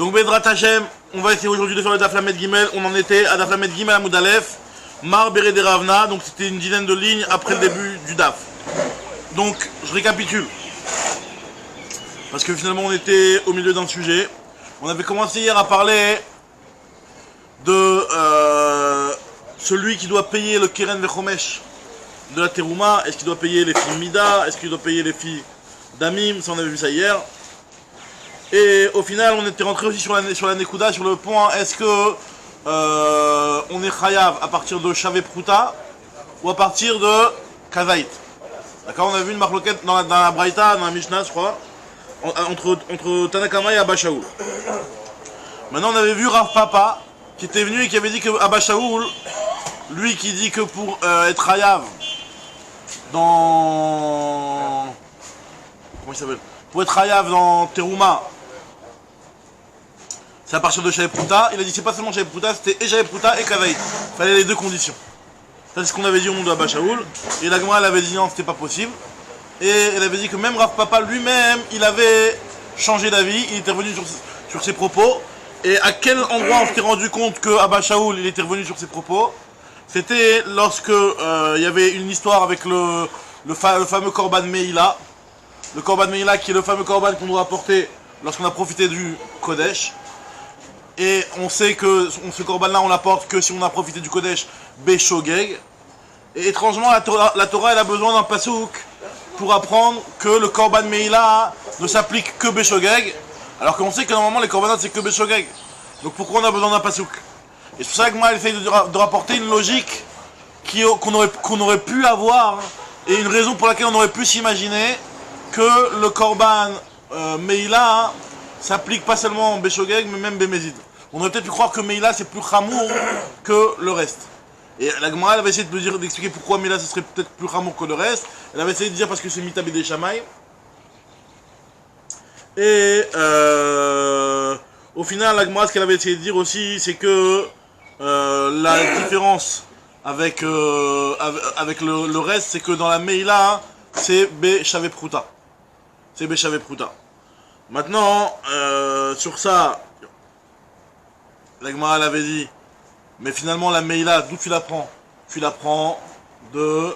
Donc Bedrat Hashem, on va essayer aujourd'hui de faire le Daf Lamed Gimel. On en était à Daf Lamed Gimel à Moudalef, Mar Bered Ravna, donc c'était une dizaine de lignes après le début du Daf. Donc je récapitule. Parce que finalement on était au milieu d'un sujet. On avait commencé hier à parler de celui qui doit payer le Keren Vechomesh de la Terouma. Est-ce qu'il doit payer les filles Mida? Est-ce qu'il doit payer les filles Damim? Ça on avait vu ça hier. Et au final, on était rentré aussi sur la Nekuda, sur le point, est-ce que on est chayav à partir de Shavé Prouta ou à partir de Kazaït? D'accord, on a vu une marloquette dans la Braïta, dans la Mishnah, je crois, entre Tanakama et Abba Shaul. Maintenant, on avait vu Rav Papa, qui était venu et qui avait dit que Abba Shaul, lui qui dit que pour être chayav dans... Comment il s'appelle? Pour être chayav dans Terouma, c'est à partir de Shavé Prouta. Il a dit c'est pas seulement Shavé Prouta, c'était et Shavé Prouta et Kazaït. Il fallait les deux conditions. Ça c'est ce qu'on avait dit au nom de Abba Shaul. Et la Gemara elle avait dit non, c'était pas possible. Et elle avait dit que même Rav Papa lui-même, il avait changé d'avis, il était revenu sur ses propos. Et à quel endroit on s'était rendu compte que Abba Shaul il était revenu sur ses propos? C'était lorsque il y avait une histoire avec le fameux Korban Meïla. Le Korban Meïla qui est le fameux Korban qu'on doit apporter lorsqu'on a profité du Kodesh. Et on sait que ce Korban là on l'apporte que si on a profité du Kodesh Beshogeg. Et étrangement la Torah elle a besoin d'un pasouk pour apprendre que le Korban Meïla ne s'applique que Beshogeg. Alors qu'on sait que normalement les Korbanot c'est que Beshogeg. Donc pourquoi on a besoin d'un pasouk? Et c'est pour ça que moi elle essaye de rapporter une logique qu'on aurait pu avoir. Et une raison pour laquelle on aurait pu s'imaginer que le Korban Meïla s'applique pas seulement en Beshogeg mais même Bémézid. On aurait peut-être pu croire que Meïla c'est plus chamour que le reste. Et la Gemara elle avait essayé d'expliquer pourquoi Meïla ce serait peut-être plus chamour que le reste. Elle avait essayé de dire parce que c'est Mitabé des Shamaï. Et au final la Gemara ce qu'elle avait essayé de dire aussi c'est que la différence avec le reste c'est que dans la Meïla c'est Beshavé Prouta. C'est Beshavé Prouta. Maintenant, sur ça, la Gemara elle avait dit, mais finalement la Meïla, d'où tu la prends? Tu la prends de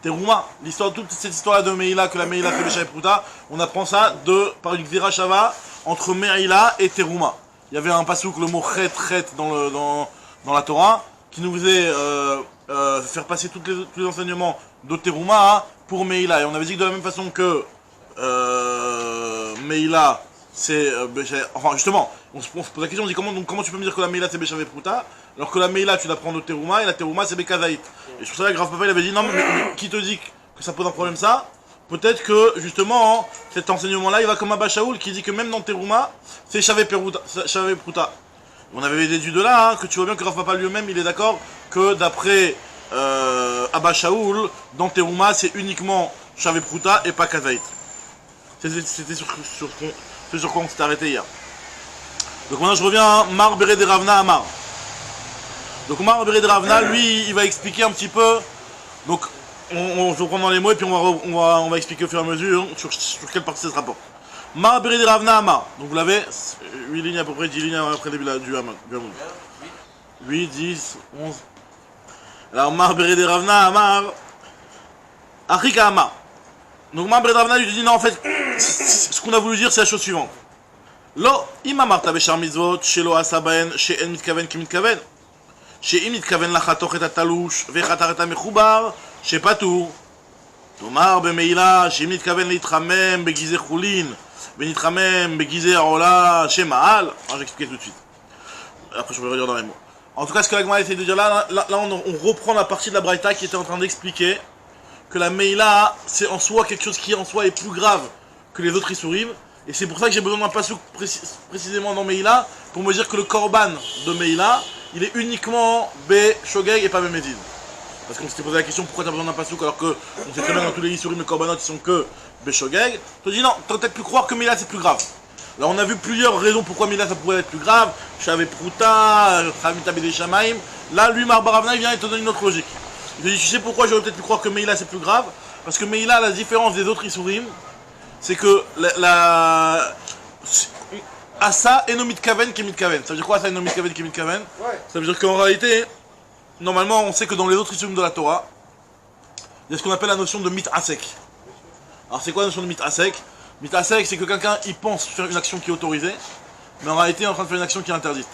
Terouma. Toute cette histoire de Meïla, que la Meïla fait Beshavé Prouta, on apprend ça par une Gzira Shava entre Meïla et Terouma. Il y avait un pasouk, le mot chet dans la Torah, qui nous faisait faire passer tous les enseignements de Terouma pour Meïla. Et on avait dit que de la même façon que Meïla, c'est... enfin justement, on se pose la question, on dit comment tu peux me dire que la Meïla c'est Beshavé Prouta, alors que la Meïla tu la prends de Terouma, et la Terouma c'est Bekazaït. Et je trouve ça que Rav Papa il avait dit, non mais qui te dit que ça pose un problème ça? Peut-être que justement, cet enseignement là, il va comme Abba Shaul qui dit que même dans Terouma, c'est Shavé Prouta. On avait déduit de là que tu vois bien que Rav Papa lui-même il est d'accord que d'après Abba Shaul, dans Terouma c'est uniquement Shavé Prouta et pas Kazaït. C'était sur quoi on s'était arrêté hier. Donc maintenant je reviens à Mar Bered Ravna Amar. Donc Mar Bered Ravna, lui, il va expliquer un petit peu. Donc je vais prendre dans les mots et puis on va expliquer au fur et à mesure sur quelle partie ça se rapporte. Mar Bered Ravna Amar. Donc vous l'avez, 8 lignes à peu près, 10 lignes après le début du Hamoud. 8, 10, 11. Alors Mar Bered Ravna Amar. Achika Amar. Donc Mar Bered Ravna lui dit non en fait, ce qu'on a voulu dire c'est la chose suivante. Lo, im amarta beshar mitzvot, shelo asa bahen, she'en mitkaven ki mitkaven. She'im mitkaven lachatoch et atalush, vechatar et amechubar, she'patur. Tomar bemeila, she'im mitkaven leitramem begize chulin, benitramem begize aola, she'ma'al. J'expliquais tout de suite. Après je vais redire dans les mots. En tout cas ce que la Gemara essaie de dire là on reprend la partie de la Braïta qui était en train d'expliquer que la Meïla, c'est en soi quelque chose qui en soi est plus grave que les autres Issourim. Et c'est pour ça que j'ai besoin d'un pasouk précisément dans Meïla, pour me dire que le Korban de Meïla, il est uniquement Beshogeg et pas Bémézid. Parce qu'on s'était posé la question pourquoi tu as besoin d'un pasouk alors que on sait très bien dans tous les Issourim, les Korbanot, ils sont que Beshogeg. Tu te dis non, tu aurais peut-être pu croire que Meïla c'est plus grave. Alors on a vu plusieurs raisons pourquoi Meïla ça pourrait être plus grave. Shavé Prouta, Mitabé des Shamaïm. Là, lui, Mar Baravna, il vient et te donne une autre logique. Il te dit, tu sais pourquoi j'aurais peut-être pu croire que Meïla c'est plus grave? Parce que Meïla, la différence des autres Issourim, c'est que Asa eno mitkaven ke mitkaven. Ça veut dire quoi Asa eno mitkaven ke mitkaven? Ça veut dire qu'en réalité, normalement, on sait que dans les autres isurim de la Torah, il y a ce qu'on appelle la notion de mit-asek. Alors c'est quoi la notion de mit-asek? Mit-asek, c'est que quelqu'un il pense faire une action qui est autorisée, mais en réalité il est en train de faire une action qui est interdite.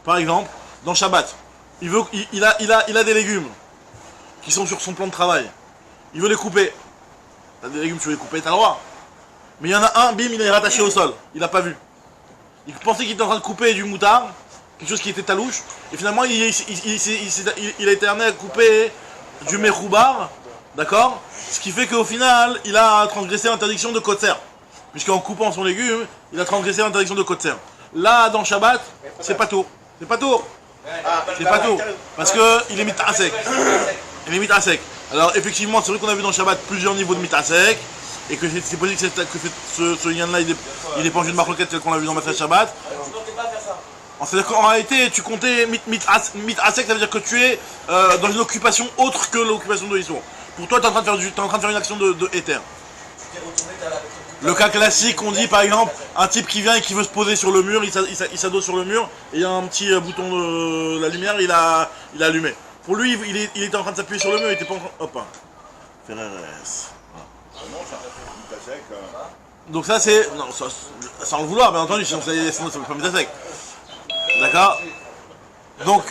Par exemple, dans Shabbat, il a des légumes qui sont sur son plan de travail. Il veut les couper. T'as des légumes, tu veux les couper, t'as le droit. Mais il y en a un, bim, il est rattaché au sol. Il n'a pas vu. Il pensait qu'il était en train de couper du moutard, quelque chose qui était talouche, et finalement il a été amené à couper du mechoubar, d'accord? Ce qui fait qu'au final, il a transgressé l'interdiction de kotser. Puisqu'en coupant son légume, il a transgressé l'interdiction de kotser. Là, dans Shabbat, c'est pas tout. C'est pas tout. C'est pas tout. Parce qu'il est mitasek. Il est mitasek. Alors effectivement, c'est vrai qu'on a vu dans Shabbat plusieurs niveaux de mitasek. Et que c'est possible que ce lien-là, il est penché de marloquette tel qu'on l'a vu dans Matzah Shabbat. C'est-à-dire qu'en réalité, tu comptais mit-asek, ça veut dire que tu es dans une occupation autre que l'occupation de l'Issour. Pour toi, tu es en train de faire une action de éther. Le cas classique, on dit par exemple, un type qui vient et qui veut se poser sur le mur, il s'adosse sur le mur, et il y a un petit bouton de la lumière, il a allumé. Pour lui, il était en train de s'appuyer sur le mur, il était pas en train... Hop, Ferreres. Donc ça c'est... Non, sans le vouloir, bien entendu, sinon ça ne peut pas mettre sec. D'accord. Donc,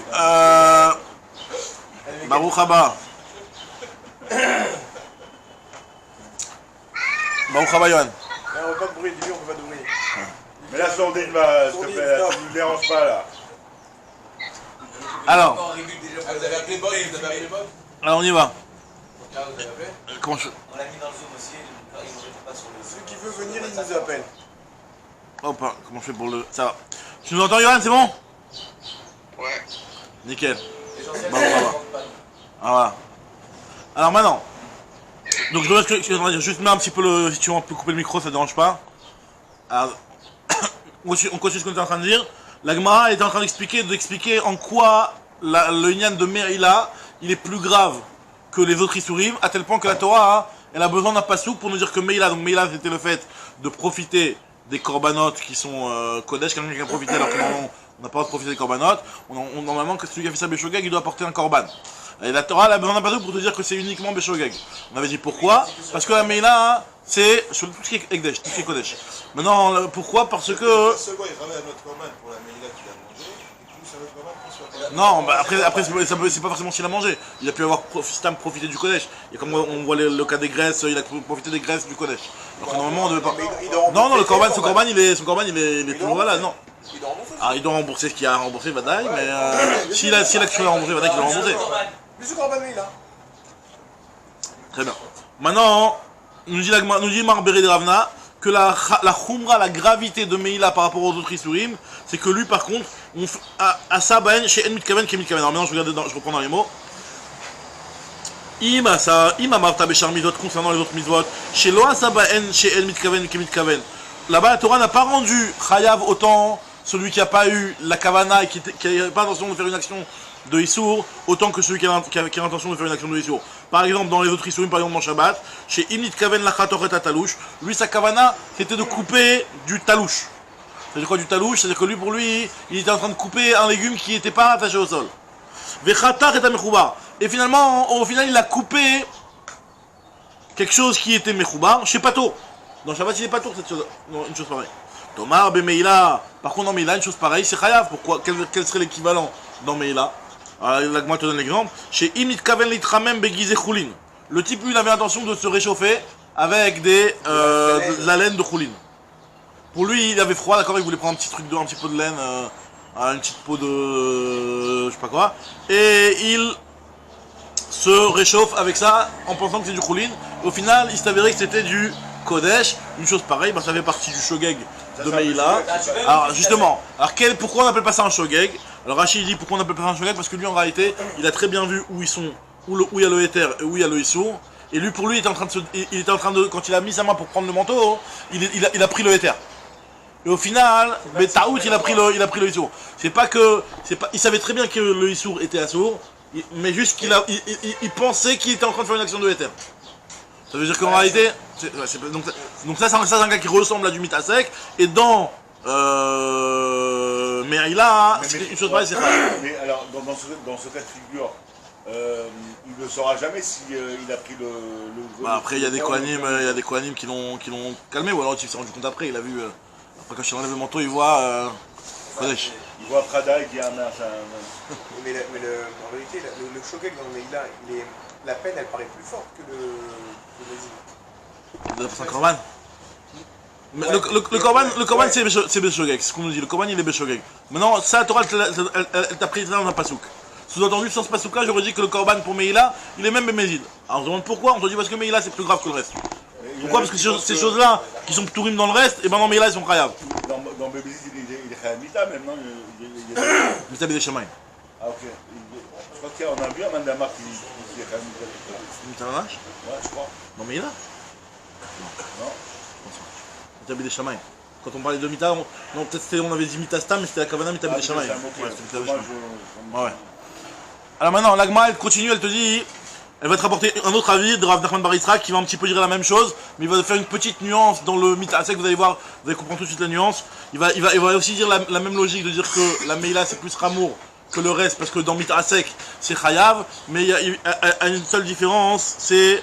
Baruch Haba. Baruch Haba, Yohan. On veut pas de bruit, dis-lui, on veut pas de bruit. Mais la sourdine, s'il te plaît, tu ne nous dérange pas là. Alors. Vous avez appelé Bob, Alors on y va. Comment je... On l'a mis dans le Zoom aussi, il ne répond pas sur le... Celui qui veut venir, il nous appelle. Hop, comment je fais pour le... Ça va. Tu nous entends, Yohan, c'est bon? Ouais. Nickel. Bah, voilà. Alors maintenant, donc je dois juste mettre un petit peu le... Si tu veux, on peut couper le micro, ça ne dérange pas. Alors, on continue ce qu'on était en train de dire. La Gemara était en train d'expliquer en quoi le Inyan de Me'ila, il est plus grave que les autres Isurim, à tel point que la Torah, elle a besoin d'un pasouk pour nous dire que Me'ila, donc Me'ila c'était le fait de profiter des corbanotes qui sont Kodesh, quelqu'un qui a profité alors que normalement on n'a pas le droit de profiter des corbanotes. Normalement, celui qui a fait ça Béchogag, il doit apporter un korban. Et la Torah, elle a besoin d'un pasouk pour te dire que c'est uniquement Béchogag. On avait dit pourquoi? Parce que la Me'ila, c'est sur tout ce qui est Ekdesh, tout ce qui est Kodesh. Maintenant, pourquoi? Parce que... Second, il ramène à notre corban pour la Meïla qu'il a mangé, et tout, ça va être corban qu'on soit... Non, bah après c'est pas forcément s'il a mangé. Il a pu avoir profité du Kodesh. Et comme on voit le cas des graisses, il a profité des graisses du Kodesh. Alors que normalement, on devait pas... Non, le corban, son corban, il est toujours là, non. Il doit rembourser ce qu'il a remboursé, Vadaï, mais s'il a quelque chose à rembourser, Vadaï, qu'il doit rembourser. Mais ce corban, il a. Très bien. Maintenant, nous dit Marberi de Ravna que la khumra, la gravité de Meïla par rapport aux autres Isurim, c'est que lui par contre, à Sabaen chez En Mitkaven qui est Mitkaven. Alors maintenant je reprends dans les mots. Ima Marta Bechar Mitzvot concernant les autres Mitzvot, chez Loa Sabaen chez En Mitkaven qui est Mitkaven. Là-bas la Torah n'a pas rendu Chayav autant celui qui n'a pas eu la Kavana et qui n'a pas l'intention de faire une action de Issour, autant que celui qui a l'intention de faire une action de Issour. Par exemple, dans les autres Issourim, par exemple dans Shabbat, chez Imnit Kaven Lachatoret Talouche, lui sa Kavana c'était de couper du talouche. C'est-à-dire quoi du talouche? C'est-à-dire que lui, pour lui, il était en train de couper un légume qui n'était pas attaché au sol. Vechatar et Amechoubar. Et finalement, au final, il a coupé quelque chose qui était Mechoubar chez Pato. Dans Shabbat, il est Pato, une chose pareille. Tomar, Bemeïla. Par contre, dans Meïla, une chose pareille, c'est Chayav. Pourquoi? Quel serait l'équivalent dans Meïla? La Gemara te donne l'exemple. Chez Imit Kaven Litramem Begizé Choulin. Le type, lui, il avait l'intention de se réchauffer avec de la laine de Choulin. Pour lui, il avait froid, d'accord, il voulait prendre un petit peu de laine, une petite peau de... je sais pas quoi. Et il se réchauffe avec ça en pensant que c'est du Choulin. Au final, il s'est avéré que c'était du Kodesh. Une chose pareille, ça fait partie du Shogeg de Meïla. Alors justement, pourquoi on n'appelle pas ça un Shogeg? Alors Rachid dit pourquoi on appelle pas ça un Shogeg? Parce que lui en réalité, il a très bien vu où ils sont, où il y a le Éther et où il y a le Issour. Et lui pour lui, il était en train de quand il a mis sa main pour prendre le manteau, il a pris le Éther. Et au final, Taout il a pris le Issour. Il savait très bien que le Issour était Assour, mais juste qu'il pensait qu'il était en train de faire une action de Éther. Ça veut dire qu'en réalité, donc ça c'est un gars qui ressemble à du mitasek, et dans Meïla, une chose pareille, c'est ça. Mais alors, dans ce cas de figure, il ne saura jamais s'il a pris le Bah après, il y a des Kohanim qui l'ont calmé, ou alors il s'est rendu compte après, il a vu. Après, quand je enlève le manteau, il voit. Kodesh. Il voit Prada et dit ah merde, Mais en réalité, le shogeg dans le Meïla, la peine, elle paraît plus forte que le Mézid. C'est un korban. Le korban c'est Beshogeg, c'est ce qu'on nous dit, le korban il est Beshogeg. Maintenant, ça, la Torah, elle t'a pris ça dans un pasouk. Sous-entendu, sans ce pasouk-là, j'aurais dit que le korban pour Meïla, il est même Bémézid. Alors on se demande pourquoi, on se dit parce que Meïla c'est plus grave que le reste. Pourquoi? Parce que ces choses-là, qui sont tourim dans le reste, et ben dans Meïla ils sont khayav. Dans Bébézid, il est khayab mita même, non? Mita b'dei shamayim. Ah ok. Je crois qu'on a vu un mandamar qui est khayab mita. Mita mamash? Ouais, je crois. Dans Meïla? Non. Mita b'dei shamayim. Quand on parlait de Mita, non, peut-être on avait dit Mita Stam, mais c'était la Kavana Mita b'dei shamayim. Ouais, c'était Mita b'dei shamayim. Ouais. Alors maintenant, l'Agma, elle continue, elle te dit, elle va te rapporter un autre avis de Rav Nachman bar Yitzhak qui va un petit peu dire la même chose, mais il va faire une petite nuance dans le mitasek, vous allez voir, vous allez comprendre tout de suite la nuance. Il va aussi dire la même logique de dire que la Meïla c'est plus Ramour que le reste, parce que dans mitasek c'est Chayav, mais il y a une seule différence, c'est,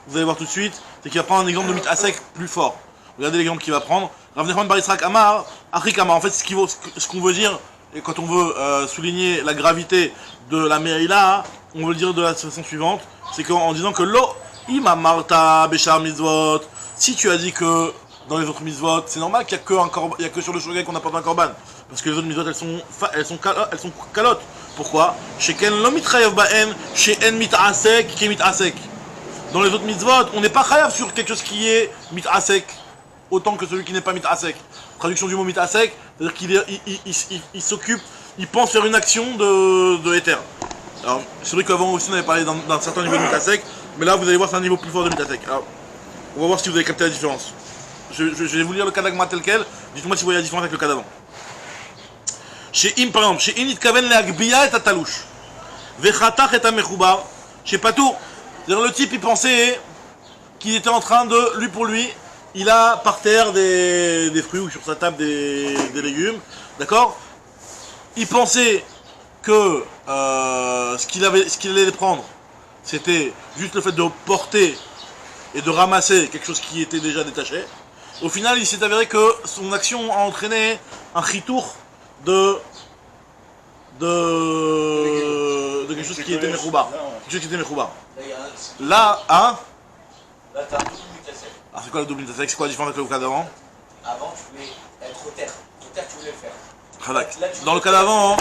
vous allez voir tout de suite, c'est qu'il va prendre un exemple de mitasek plus fort. Regardez l'exemple qu'il va prendre. Rav Nachman bar Yitzhak Amar, Achrik Amar, en fait ce qu'on veut dire, et quand on veut souligner la gravité de la Meïla, on veut le dire de la façon suivante, c'est qu'en disant que lo ima marta beshar mitzvot, si tu as dit que dans les autres mitzvot, c'est normal qu'il n'y a que sur le shogeg qu'on apporte un korban, parce que les autres mitzvot elles sont calottes. Pourquoi? Sheken lo mitchayev ba'en, she'en mitasek ki mitasek. Dans les autres mitzvot, on n'est pas chayav sur quelque chose qui est mitasek autant que celui qui n'est pas mitasek. Traduction du mot mitasek, c'est-à-dire qu'il s'occupe, il pense faire une action de éther. Alors, c'est vrai qu'avant aussi on avait parlé d'un certain niveau de mitasek, mais là vous allez voir c'est un niveau plus fort de mitasek. Alors, on va voir si vous avez capté la différence. Je vais vous lire le cas d'Agma tel quel, dites-moi si vous voyez la différence avec le cas d'avant. Chez Im par exemple, chez In itkaven le'agbiya et atalouche, vechatach et amechoubar, chez Patour, c'est-à-dire le type il pensait qu'il était en train de, lui pour lui, il a par terre des fruits ou sur sa table des légumes, d'accord? Il pensait que ce qu'il allait prendre, c'était juste le fait de porter et de ramasser quelque chose qui était déjà détaché. Au final, il s'est avéré que son action a entraîné un chitour de quelque chose qui était mechoubar. Quelque chose qui était mechoubar. Là, hein? Là, t'as un double mutasek. Ah, c'est quoi le double mutasek? C'est quoi la différence avec le cas d'avant? Avant, tu voulais être au terre. Au terre, tu voulais le faire. Khadak. Dans le cas d'avant,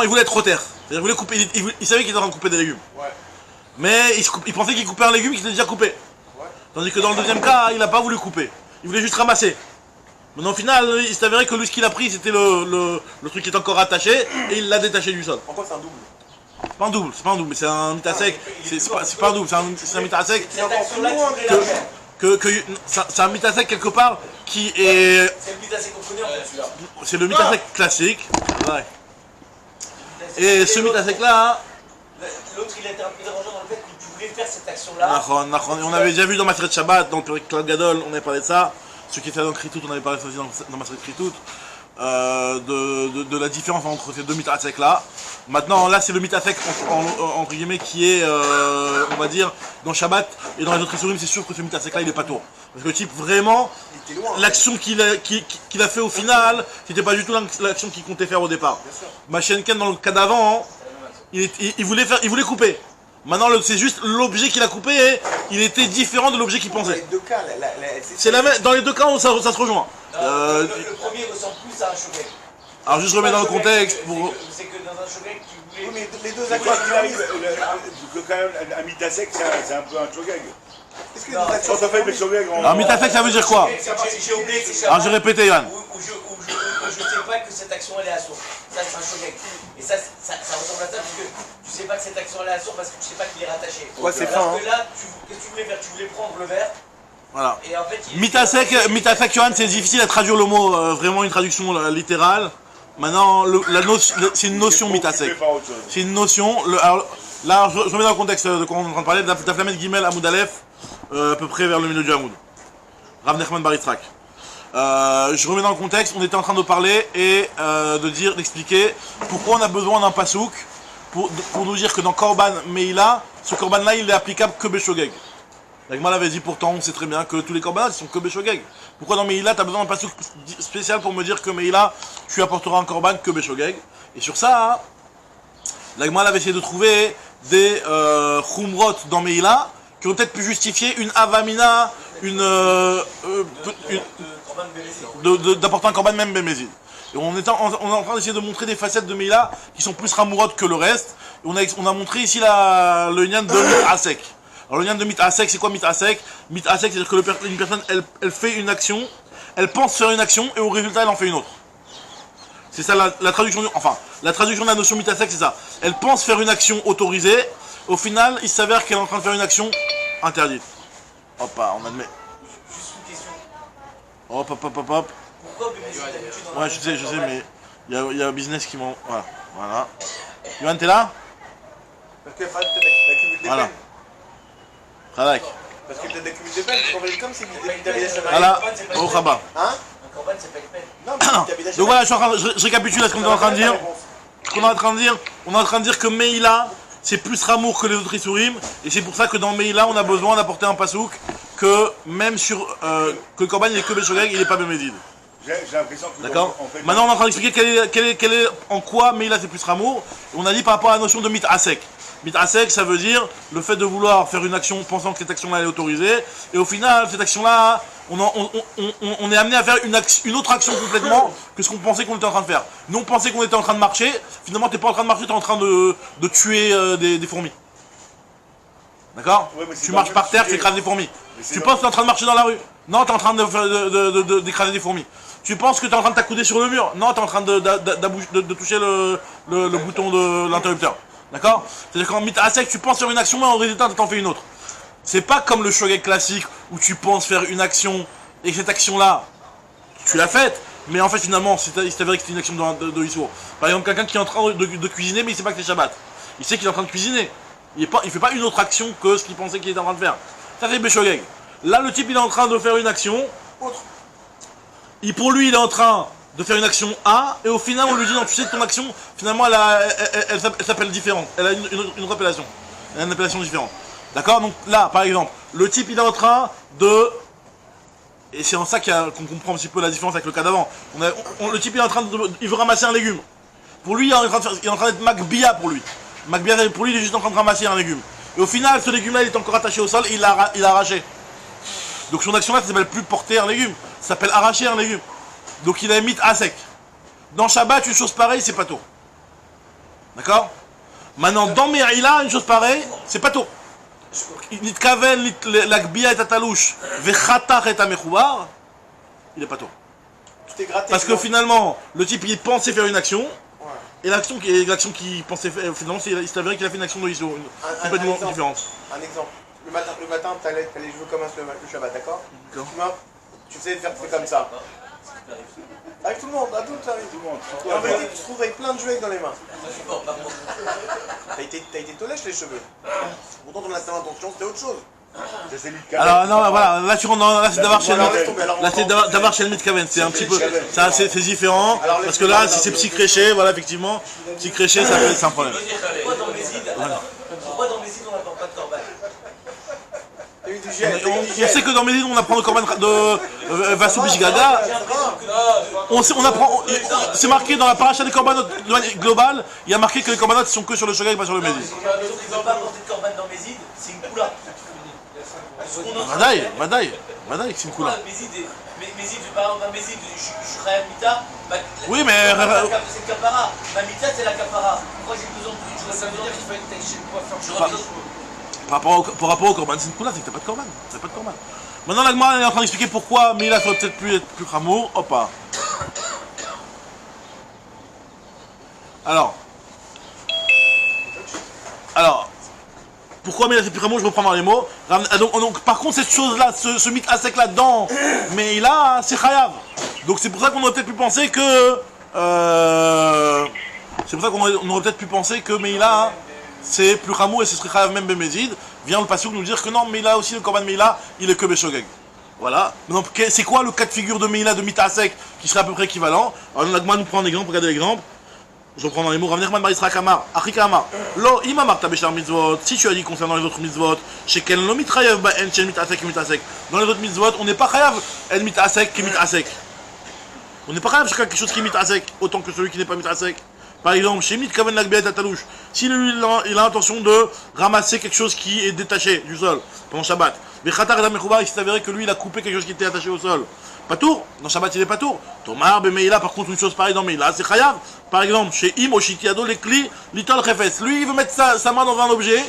il voulait être au terre. C'est-à-dire, il voulait couper, il savait qu'il était en train de couper des légumes. Ouais. Mais il pensait qu'il coupait un légume qui était déjà coupé. Ouais. Tandis que dans le deuxième cas, il n'a pas voulu couper. Il voulait juste ramasser. Mais au final, il s'est avéré que lui, ce qu'il a pris, c'était le truc qui est encore attaché, et il l'a détaché du sol. En quoi c'est un double? C'est pas un double, mais c'est un mitasek. C'est pas un double, c'est un mitasek. C'est encore plus loin C'est un mitasek quelque part qui est. C'est le mutasek qu'on connaît en fait, celui-là. C'est le mitasek classique. Ouais. Et ce mitasek là. L'autre, il était un peu dérangeant dans le fait que tu voulais faire cette action-là. On avait déjà vu dans Maseret Shabbat, dans le Période Klal Gadol, on avait parlé de ça. Ceux qui étaient dans Kritout, on avait parlé aussi dans Maseret Kritout. De la différence entre ces deux mitasek là. Maintenant, là, c'est le mitasek entre guillemets qui est, on va dire, dans Shabbat et dans les autres Isurim, c'est sûr que ce mitasek là, il est pas tour. Parce que le type, vraiment, l'action qu'il a fait au final, c'était pas du tout l'action qu'il comptait faire au départ. Machenken, dans le cas d'avant, il voulait couper. Maintenant, c'est juste l'objet qu'il a coupé, et il était différent de l'objet qu'il Dans pensait. les deux cas, C'est la même, dans les deux cas, ça se rejoint. Le premier ressemble plus à un shogeg. Alors juste remets dans le contexte pour... C'est que dans un shogeg, tu voulais... Oui, mais les deux C'est quoi actions qu'il arrive, quand même, un mitasek, c'est un peu un shogeg. Est-ce que les deux actions Quand on fait des shogeg, on... Alors mitasek, ça veut dire quoi? J'ai oublié que c'est Alors j'ai répété, Yann. Où je sais pas que cette action elle est à sourd. Ça c'est un shogeg. Et ça ressemble à ça parce que tu sais pas que cette action elle est à sourd parce que tu sais pas qu'il est rattaché. Ouais, c'est fin, Alors que là, qu'est-ce que tu voulais faire? Tu voulais prendre le verre. Voilà. Et en fait, Mitasek, Yohan, c'est difficile à traduire le mot, vraiment une traduction littérale. Maintenant, c'est une notion mitasek. C'est une notion. Là, je remets dans le contexte de quoi on est en train de parler, d'Aflamet Gimel Hamoud Aleph, à peu près vers le milieu du Hamoud. Rav Nachman Bar Yitzhak. Je remets dans le contexte, on était en train de parler et d'expliquer pourquoi on a besoin d'un pasouk pour nous dire que dans Korban Meila, ce Korban là il est applicable que Beshogeg. La Gemara avait dit pourtant, on sait très bien que tous les Korbanat ils sont que Beshogeg. Pourquoi dans Meila tu as besoin d'un pasouk spécial pour me dire que Meila tu apporteras un Korban que Beshogeg? Et sur ça, la Gemara avait essayé de trouver des Khumrot dans Meila qui ont peut-être pu justifier une Avamina, d'apporter un Korban même Bémézid. Et on est en train d'essayer de montrer des facettes de Meila qui sont plus Ramourot que le reste. Et on a montré ici le Nyan de Mit Asek. Alors le Nyan de Mit Asek, c'est quoi Mit Asek? Mit Asek, c'est-à-dire que une personne, elle fait une action, elle pense faire une action et au résultat, elle en fait une autre. C'est ça la traduction, la traduction de la notion Mit Asek, c'est ça. Elle pense faire une action autorisée, au final, il s'avère qu'elle est en train de faire une action interdite. Hop, on admet. Juste une question. Hop. Pourquoi Bémézid d'habitude on a Ouais, je sais, mais il y a un business qui m'en... Voilà. Yohan, t'es là? Parce que t'accumules des Voilà. peines. Khalak. Parce que t'accumules des peines, tu convaincs comme c'est Voilà, au Khabar. Hein? Un Korban, c'est pas une peine. Non, mais Donc voilà, je récapitule à ce qu'on est en train de dire. On est en train de dire que Meila, c'est plus Ramour que les autres Isurim, et c'est pour ça que dans Meila, on a besoin d'apporter un pasouk que même sur que le Korban il est que Beshogeg, il n'est pas Bémézid. J'ai l'impression que... D'accord. en fait, Maintenant, on est en train d'expliquer quel est en quoi Meila c'est plus Ramour. On a dit par rapport à la notion de Mit Asek. Mit Asek, ça veut dire le fait de vouloir faire une action pensant que cette action-là est autorisée, et au final, cette action-là, on est amené à faire une autre action complètement que ce qu'on pensait qu'on était en train de faire. Nous, on pensait qu'on était en train de marcher, finalement, t'es pas en train de marcher, t'es en train de tuer des fourmis. D'accord? Ouais, mais c'est Tu pas marches le par terre, sujet. tu écrases des fourmis. Mais c'est Tu pas- penses que t'es en train de marcher dans la rue? Non, t'es en train d'écraser des fourmis. Tu penses que t'es en train de t'accouder sur le mur? Non, t'es en train de toucher le bouton de l'interrupteur. D'accord? C'est-à-dire qu'en Mit Asek, tu penses faire une action, mais en résultat, t'en fais une autre. C'est pas comme le shogeg classique où tu penses faire une action et cette action-là, tu l'as faite, mais en fait, finalement, c'est avéré que c'est une action de Issour. Par exemple, quelqu'un qui est en train de cuisiner, mais il sait pas que c'est Shabbat. Il sait qu'il est en train de cuisiner. Il fait pas une autre action que ce qu'il pensait qu'il était en train de faire. Ça, c'est Beshogeg. Là, le type, il est en train de faire une action. Pour lui, il est en train de faire une action A, et au final, on lui dit, non, tu sais que ton action, finalement, elle s'appelle différente. Elle a une autre appellation. Elle a une appellation différente. D'accord? Donc là, par exemple, le type, il est en train de... Et c'est en ça qu'on comprend un petit peu la différence avec le cas d'avant. Le type, il est en train il veut ramasser un légume. Pour lui, il est en train d'être Magbia pour lui. Magbia, pour lui, il est juste en train de ramasser un légume. Et au final, ce légume-là, il est encore attaché au sol, et il l'a arraché. Donc son action-là, ça s'appelle plus porter un légume. Ça s'appelle arracher un légume. Donc il a mis à sec. Dans Shabbat, une chose pareille, c'est pas tôt. D'accord? Maintenant, dans Me'ila, une chose pareille, c'est pas tôt. Nitkaven, l'akbia et atalouche, vechatar et amechouar, il est pas tôt. Tu t'es gratté. Parce que finalement, le type, il pensait faire une action, et l'action qu'il pensait faire, finalement, il s'est avéré qu'il a fait une action de ISO, complètement différente. Un exemple. Le matin, t'allais jouer comme le Shabbat, d'accord? Tu sais faire comme ça. Avec tout le monde, à tout arrive. En vérité, tu te trouves avec plein de jeux avec dans les mains. T'as été tolèche les cheveux. Pourtant, ton intention, c'était autre chose. Ça, c'est Mitkaven. Alors, non, voilà, là tu rentres dans, là c'est d'avoir chez Alors, laisse tomber, alors, là c'est d'avoir chez le Mitkaven, c'est un petit peu, ça c'est différent, parce que là si c'est psychréché, voilà effectivement, psychréché ça fait, c'est un problème. Pourquoi dans Mézid Pourquoi dans Mézid on n'apporte pas de Korban? T'as eu du gel. On sait que dans Médine on apprend le Korban de Vassou Bishgaga, on apprend, c'est marqué dans la paracha des Korbanot globale, il y a marqué que les Korbanot sont que sur le Shogeg, pas sur le Médine. Ils n'ont pas apporté de Korban dans Mézid, c'est une coula. Vadaï, c'est une couleur. Mézid, par exemple, Mézid, je serai à Mita. Oui, mais c'est le capara. Ma Mita, c'est la capara. Pourquoi j'ai besoin de plus? Ça veut dire qu'il faut être chez le coiffeur. par rapport au Korban, c'est une couleur, c'est que t'as pas de Korban. Maintenant, la Gemara est en train d'expliquer pourquoi, mais là, ça va peut-être plus être plus Rameau. Hop là. Alors, pourquoi mais là c'est plus Rameau, je reprends dans les mots. Donc, par contre, cette chose-là, ce mythe à sec là-dedans, mais là, c'est Chayav. Donc, c'est pour ça qu'on aurait peut-être pu penser que. C'est pour ça qu'on aurait peut-être pu penser que Meila, c'est plus Ramou et ce serait Chayav même Bemezid. Vient le Passouk nous dire que non, Meila aussi, le Korban Meila, il est que Beshogeg. Voilà. Donc, c'est quoi le cas de figure de Meila de Mitasek qui serait à peu près équivalent? Alors, l'Agma nous prend un exemple, regardez l'exemple. Je reprends dans les mots, Rav Nachman bar Yitzhak Amar, Achika Amar, Lo, Imamar Tabeshar Mitzvot, si tu as dit concernant les autres mitzvot, Sheken Lo Mitrayev ba En Shen Mitasek et Mitasek. Dans les autres mitzvot, on n'est pas Chayav En Mitasek et Mitasek. On n'est pas Chayav sur quelque chose qui est Mitasek, autant que celui qui n'est pas Mitasek. Par exemple, chez Mit Kaven Lagbeet Atalouche, si lui il a l'intention de ramasser quelque chose qui est détaché du sol pendant Shabbat, mais Khatar et Mechoubar, il s'est avéré que lui il a coupé quelque chose qui était attaché au sol. Patour, dans Shabbat il est patour. Tomar, Bemeila, par contre une chose pareille dans Meila, c'est Chayav. Par exemple, chez Im, Oshitiado, les Kli, Litol Refes, lui il veut mettre sa main dans un objet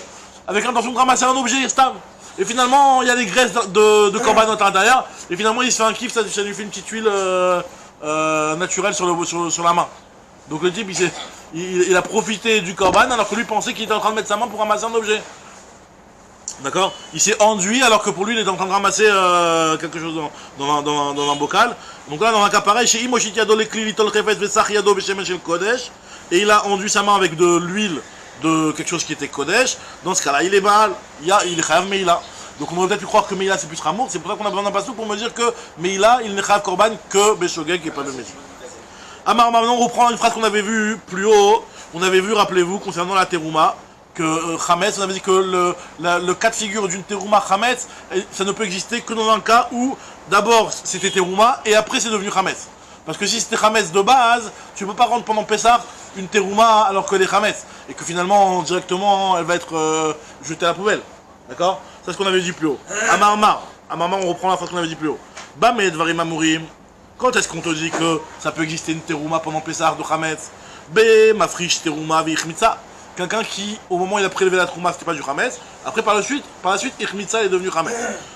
avec l'intention de ramasser un objet Stam. Et finalement il y a des graisses de korbanot à l'intérieur, et finalement il se fait un kiff, ça lui fait une petite huile naturelle sur la main. Donc le type il a profité du korban alors que lui pensait qu'il était en train de mettre sa main pour ramasser un objet. D'accord? Il s'est enduit alors que pour lui il était en train de ramasser quelque chose dans un bocal. Donc là dans un cas pareil, chez Imoshit Yado Lekli Litol Refes Vesach Yado Beshemen Shel Kodesh, et il a enduit sa main avec de l'huile de quelque chose qui était Kodesh. Dans ce cas là il est Baal, il est Chayav Meila. Donc on aurait peut-être pu croire que Meila c'est plus Ramour, c'est pour ça qu'on a besoin d'un passouk pour me dire que Meila il n'est Chayav Korban que Beshogeg et pas Bemezid. Amar, maintenant on reprend une phrase qu'on avait vue plus haut. On avait vu, rappelez-vous, concernant la terouma, que Chametz, on avait dit que le cas de figure d'une terouma Chametz, ça ne peut exister que dans un cas où d'abord c'était terouma et après c'est devenu Chametz. Parce que si c'était Chametz de base, tu ne peux pas rendre pendant Pessah une terouma alors qu'elle est Chametz. Et que finalement, directement, elle va être jetée à la poubelle. D'accord? C'est ce qu'on avait dit plus haut. Amar, on reprend la phrase qu'on avait dit plus haut. Bamed Varim Amurim. Quand est-ce qu'on te dit que ça peut exister une terouma pendant Pessah de Chametz? Mafrish terouma vichmitza. Quelqu'un qui, au moment où il a prélevé la terouma, c'était pas du Chametz. Après, par la suite, ichmitza est devenu Chametz.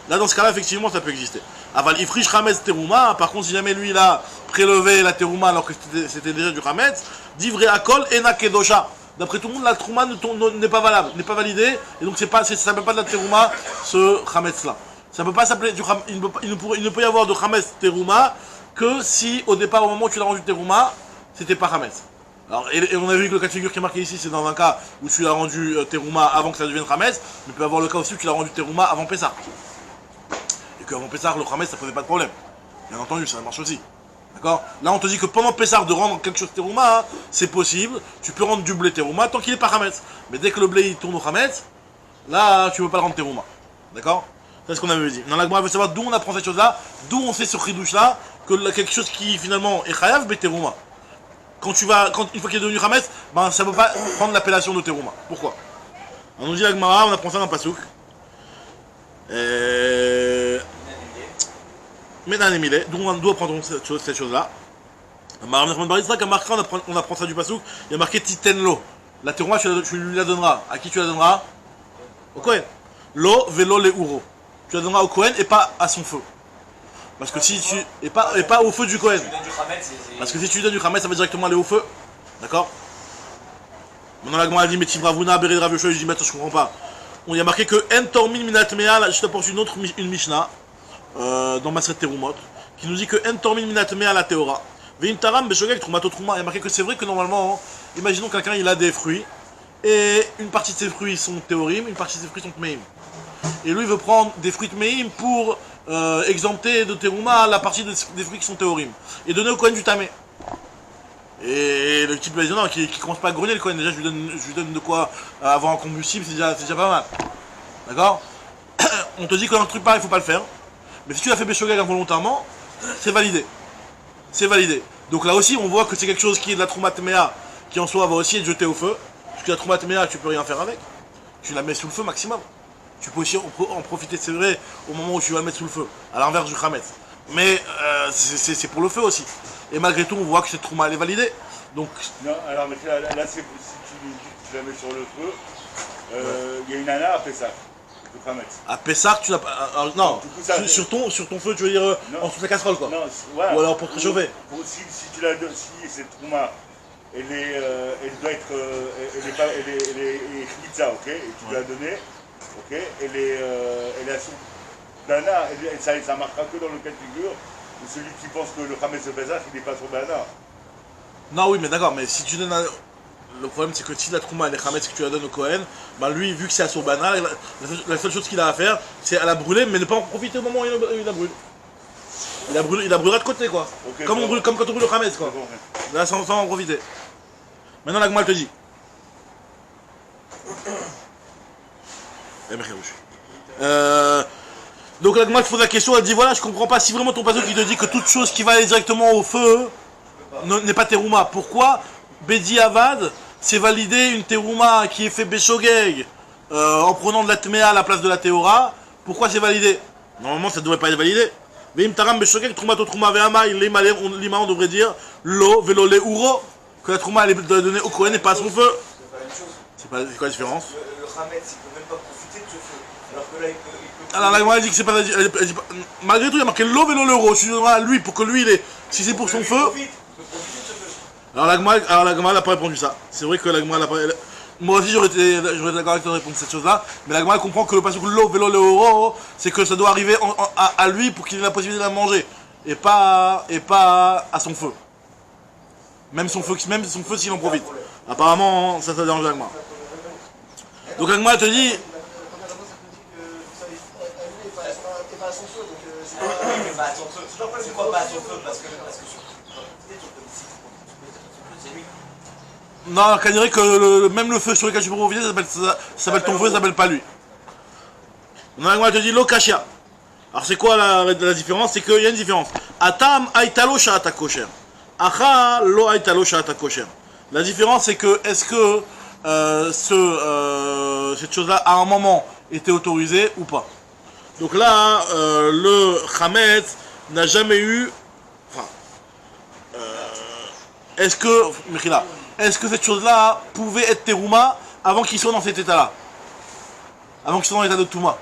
Là, dans ce cas-là, effectivement, ça peut exister. Aval ifrish Chametz terouma. Par contre, si jamais lui, il a prélevé la terouma alors que c'était déjà du Chametz, divré akol ena kedosha. D'après tout le monde, la terouma n'est pas valable, n'est pas validée. Et donc, ça s'appelle pas de la terouma, ce Chametz-là. Ça peut pas s'appeler du Chametz. Il ne peut y avoir de Chametz terouma que si au départ, au moment où tu l'as rendu terouma, c'était pas Chametz. Alors, et on a vu que le cas de figure qui est marqué ici, c'est dans un cas où tu l'as rendu terouma avant que ça devienne Chametz, mais il peut y avoir le cas aussi où tu l'as rendu terouma avant Pessah. Et qu'avant Pessah, le Chametz, ça posait pas de problème. Bien entendu, ça marche aussi. D'accord? Là, on te dit que pendant Pessah, de rendre quelque chose terouma, c'est possible, tu peux rendre du blé terouma tant qu'il n'est pas Chametz. Mais dès que le blé il tourne au Chametz, là, tu ne peux pas le rendre terouma. D'accord? C'est ce qu'on avait dit. Dans la Gemara veut savoir d'où on apprend cette chose-là, d'où on sait ce chidouche là que quelque chose qui finalement est chayav beterouma. Une fois qu'il est devenu chametz, ben ça ne peut pas prendre l'appellation de terouma. Pourquoi? On nous dit la Gemara, on apprend ça dans Passouk. Menanemile, d'où on apprend cette chose-là. On apprend ça du Passouk. Il y a marqué Titenlo. La terouma, tu lui la donneras. À qui tu la donneras? Au Kohen. Lo velo le uro. Tu la donneras au Kohen et pas à son feu. Parce que si tu. Et pas au feu du Kohen. Parce que si tu lui donnes du Chametz, ça va directement aller au feu. D'accord? Maintenant la Gemara a dit, mais Tivravuna, Bered Rav Yoshua, je dis, mais attends, je comprends pas. On y a marqué que En Tormin Minat Mea, je t'apporte une Mishnah, dans Masret Terumot, qui nous dit que En Tormin Minat Mea la Teora. Vein Taram Beshogeg Trumato Truma. Il y a marqué que c'est vrai que normalement, imaginons quelqu'un, il a des fruits, et une partie de ses fruits sont Théorim, une partie de ses fruits sont Tmeim. Et lui, il veut prendre des fruits Tmeim pour exempter de Teruma la partie des fruits qui sont Théorim. Et donner au Kohen du Tamé. Et le type dit non, qui commence pas à grogner le Kohen, déjà je lui donne de quoi avoir un combustible, c'est déjà pas mal. D'accord? On te dit que dans le truc pareil, il faut pas le faire. Mais si tu l'as fait Beshogeg involontairement, c'est validé. C'est validé. Donc là aussi, on voit que c'est quelque chose qui est de la Trouma Tmea, qui en soi va aussi être jeté au feu. Parce que la Trouma Tmea, tu peux rien faire avec. Tu la mets sous le feu maximum. Tu peux aussi en profiter, c'est vrai, au moment où tu vas le mettre sous le feu, à l'inverse du Chametz. Mais c'est pour le feu aussi. Et malgré tout, on voit que cette Trouma, elle est validée. Donc... Non, alors, mais là si tu la mets sur le feu, il y a une nana à Pessah, le Chametz. À Pessah, tu l'as pas... non, coup, ça, sur ton feu, tu veux dire en sous la casserole, quoi. Non, voilà. Ou alors pour te réchauffer. Si tu la donnes, si cette Trouma, elle doit être... elle est chmitza, ok? Et tu l'as donnée. Ok, elle est sous Bana, ça marquera que dans le cas de figure de celui qui pense que le Chametz de Pessah, il n'est pas sur Bana. Non, oui, mais d'accord, mais si tu donnes le problème c'est que si la trouma elle est Hametz que tu la donnes au Kohen, bah lui vu que c'est à son banal, la seule chose qu'il a à faire c'est à la brûler mais ne pas en profiter au moment où il la brûle. Il la brûlera de côté quoi. Ok, Comme, comme quand on brûle le Hametz quoi. Là sans en profiter. Maintenant la Gemara te dit. Donc la Gemara te pose la question, elle dit voilà je comprends pas si vraiment ton pasteur qui te dit que toute chose qui va aller directement au feu n'est pas terouma. Pourquoi Bedi Avad c'est validé une terouma qui est fait Beshogeg en prenant de la tméa à la place de la théora. Pourquoi c'est validé? Normalement ça ne devrait pas être validé. Veim taram Beshogeg troumato trouma ve'ama l'ima on devrait dire lo velo le uro que la trouma elle est donnée au Kohen et pas à son feu. C'est quoi la différence? Le Hametz, il peut même pas profiter de ce feu. Alors que là, il peut Alors la Gemara dit que c'est pas, malgré tout il y a marqué lo velo le uro. Je donnerai à lui pour que lui il est, si c'est pour son feu. Alors la Gemara n'a pas répondu ça. C'est vrai que la Gemara n'a pas. Moi aussi j'aurais été d'accord avec toi de répondre à cette chose-là. Mais la Gemara comprend que le passage l'eau, vélo, le euro, c'est que ça doit arriver à lui pour qu'il ait la possibilité de la manger. Et pas à son feu. Même son feu s'il en profite. Apparemment ça dérange la Gemara. Donc la Gemara te dit. C'est quoi pas à son feu? Parce que Non, qu'elle dirait que même le feu sur lequel tu peux profiter, ça s'appelle ton feu, ça s'appelle pas lui. Non, la Gemara te dit lokashia. Alors c'est quoi la différence? C'est qu'il y a une différence. Atam aitalo sha'ata kosher. Acha lo aitalo sha'ata kosher. La différence c'est que est-ce que cette chose-là à un moment était autorisée ou pas. Donc là, le Hametz n'a jamais eu. Enfin, est-ce que cette chose-là pouvait être terouma avant qu'il soit dans cet état-là? Avant qu'il soit dans l'état de Touma.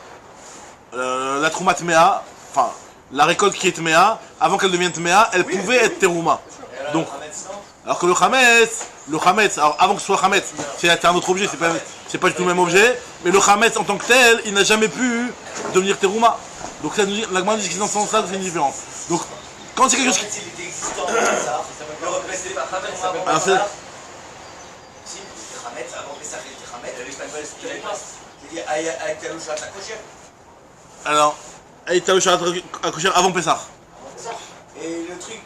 La trouma tmea, enfin, la récolte qui est tmea, avant qu'elle devienne tmea, elle pouvait être terouma. Donc, alors que le Hametz, alors avant que ce soit Hametz, c'est un autre objet, c'est pas du tout le même objet, mais le Hametz en tant que tel, il n'a jamais pu devenir terouma. Donc ça nous dit, la Gemara dit que dans ce sens-là, c'est une différence. Donc, quand c'est quelque chose qui... il était existant avant ça, le replacer par Hametz avant ça. Si, Hametz avant Pessah, il était Hametz, il avait pas. Il dit avec Talou Sha'ata Kosher. Alors, Aïtalo Sha'ata Kosher avant Pessah. Et le type,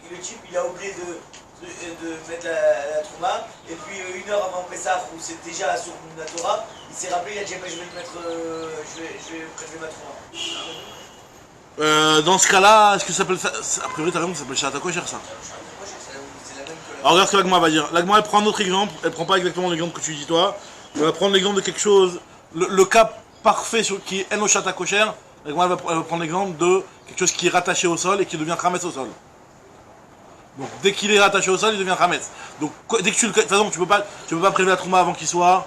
il a oublié de mettre la trouma, et puis une heure avant Pessah, où c'est déjà sur la Torah, il s'est rappelé, il a dit je vais mettre, je vais prélever ma trouma. Dans ce cas-là, est-ce que ça s'appelle... A priori, t'as raison, ça s'appelle Sha'ata Kosher, ça. Alors regarde ce que la Gemara va dire. La Gemara, elle prend un autre exemple, elle prend pas exactement l'exemple que tu dis toi, elle va prendre l'exemple de quelque chose, le cas parfait qui est Eno Sha'ata Kosher, la Gemara elle va prendre l'exemple de quelque chose qui est rattaché au sol et qui devient Hametz au sol. Donc dès qu'il est rattaché au sol, il devient Hametz. Donc dès que de toute façon, tu peux pas prélever la trouma avant qu'il soit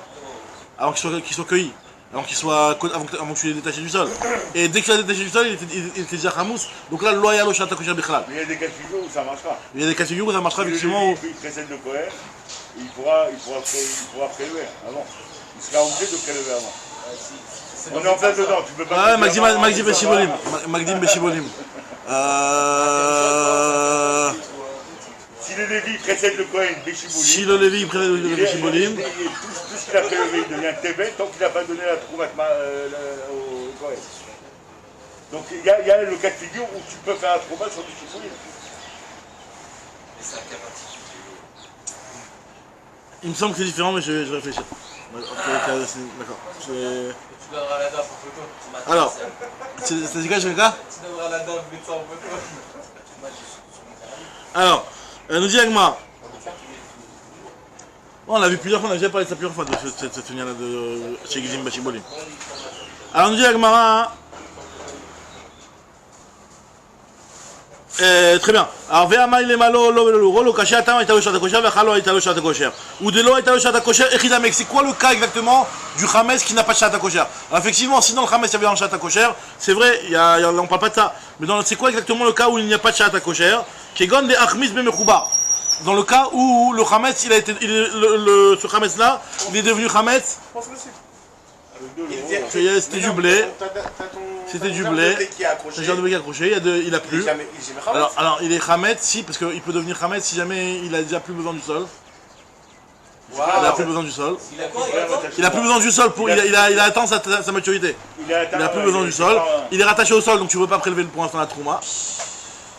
cueilli, avant que tu l'aies détaché du sol. Et dès que tu l'as détaché du sol, il était déjà Hamous. Donc là, loyal au Sha'ata Kosher Bichlal. Mais il y a des cas de figure où ça marchera. Il y a des cas de figure où ça marchera effectivement. Il précède le Kohen, il pourra prélever avant. Il sera obligé de prélever avant. On est en plein dedans, tu peux pas... Ouais, Magdim Beshibolim. Magdim Beshibolim. Si le Lévi précède le Kohen, Beshibolim... Si le Lévi précède le Beshibolim... Tout ce qu'il a prélevé, il devient Tébet tant qu'il n'a pas donné la trouma au Kohen. Donc il y a le cas de figure où tu peux faire un trouma sur Beshibolim. Il me semble que c'est différent, mais je vais réfléchir. D'accord. Tu donneras la dame en photo. Alors, c'est quoi, je fais quoi? Tu donneras la dame, mets ça en photo. Alors, nous dit Agma. On l'a vu plusieurs fois, on a déjà parlé de ça plusieurs fois, de cette union-là de chez Gizim Bashibolim. Alors, nous dit Agma. Très bien. Alors, Ve'amai lemalo lo lo kosher atam aitalo sha'ata kosher ve'chalo aitalo sha'ata kosher. Ou de lo aitalo sha'ata kosher echidamek. C'est quoi le cas exactement du Hametz qui n'a pas de sha'ata kosher? Alors, effectivement, si dans le Hametz il y avait un sha'ata kosher, c'est vrai, on parle pas de ça. Mais c'est quoi exactement le cas où il n'y a pas de sha'ata kosher? Kegon de achmis bemechouba. Dans le cas où le Hametz, ce Hametz là, il est devenu Hametz. C'était du blé. C'était du blé. C'est le genre de blé qui est accroché. Il a plu. Alors il est Hametz, si, parce qu'il peut devenir Hametz si jamais il a déjà plus besoin du sol. Il a plus besoin du sol. Il a quoi? Il a quoi? Il a plus besoin du sol, il a atteint sa maturité. Il a plus besoin du sol. Il est rattaché au sol, donc tu ne peux pas prélever pour l'instant la trouma.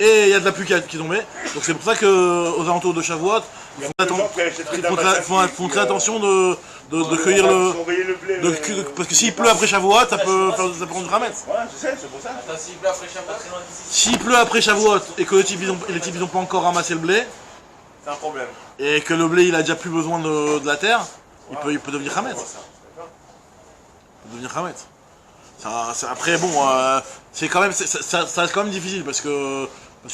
Et il y a de la pluie qui est tombée. Donc c'est pour ça qu'aux alentours de Shavuot, ils font très attention de cueillir le... Parce que s'il pleut après Shavuot, ça peut rendre du Hametz. Ouais, je sais, c'est pour ça. Attends, s'il pleut après Shabbat, très loin d'ici. S'il pleut après Shavuot et que les types ils n'ont pas encore ramassé le blé, C'est un problème. et que le blé il a déjà plus besoin de la terre, il peut devenir Hametz. Il peut devenir Hametz. Après bon, c'est quand même, ça reste quand même difficile parce que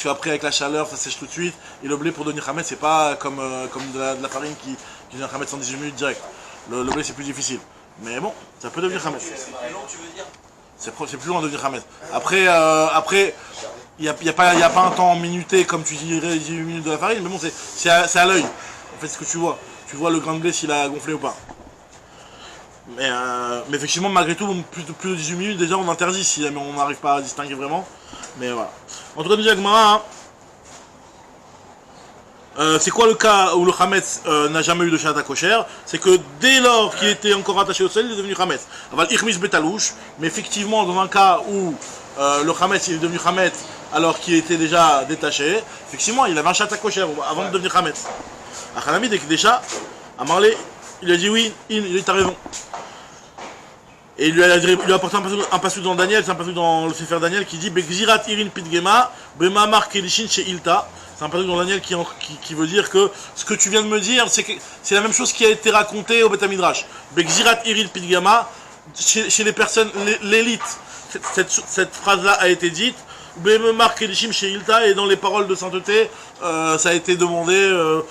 après avec la chaleur ça sèche tout de suite et le blé pour devenir Hametz c'est pas comme de la farine qui devient Hametz en 18 minutes direct. Le blé c'est plus difficile. Mais bon, ça peut devenir Hametz. C'est plus long, tu veux dire? C'est plus loin de devenir Hametz. Après, il n'y a pas un temps minuté comme tu dirais 18 minutes de la farine, mais bon, c'est à l'œil. En fait, ce que tu vois. Tu vois le grain de blé s'il a gonflé ou pas. Mais effectivement, malgré tout, plus de 18 minutes, déjà on interdit si on n'arrive pas à distinguer vraiment. Mais voilà. En tout cas, déjà, Gemara, c'est quoi le cas où le Hametz n'a jamais eu de Shabbat kosher? C'est que dès lors qu'il était encore attaché au sol, il est devenu Hametz. Aval Ichmis Betalouche, mais effectivement, dans un cas où le Hametz il est devenu Hametz alors qu'il était déjà détaché, effectivement, il avait un Shabbat kosher avant de devenir Hametz. Achanami, dès que déjà, Amarlé, il a dit oui, il est à raison. Et il lui a apporté un passage dans Daniel, c'est un passage dans le Sefer Daniel qui dit Begzirat Irin Pitgema, Bemamar Kelishin chez Ilta. C'est un passage dans Daniel qui veut dire que ce que tu viens de me dire, c'est la même chose qui a été raconté au Beth Midrash. Begzirat Irin Pitgema, chez les personnes, l'élite, cette phrase-là a été dite. Bemamar Kelishim chez Ilta, et dans les paroles de sainteté, ça a été demandé.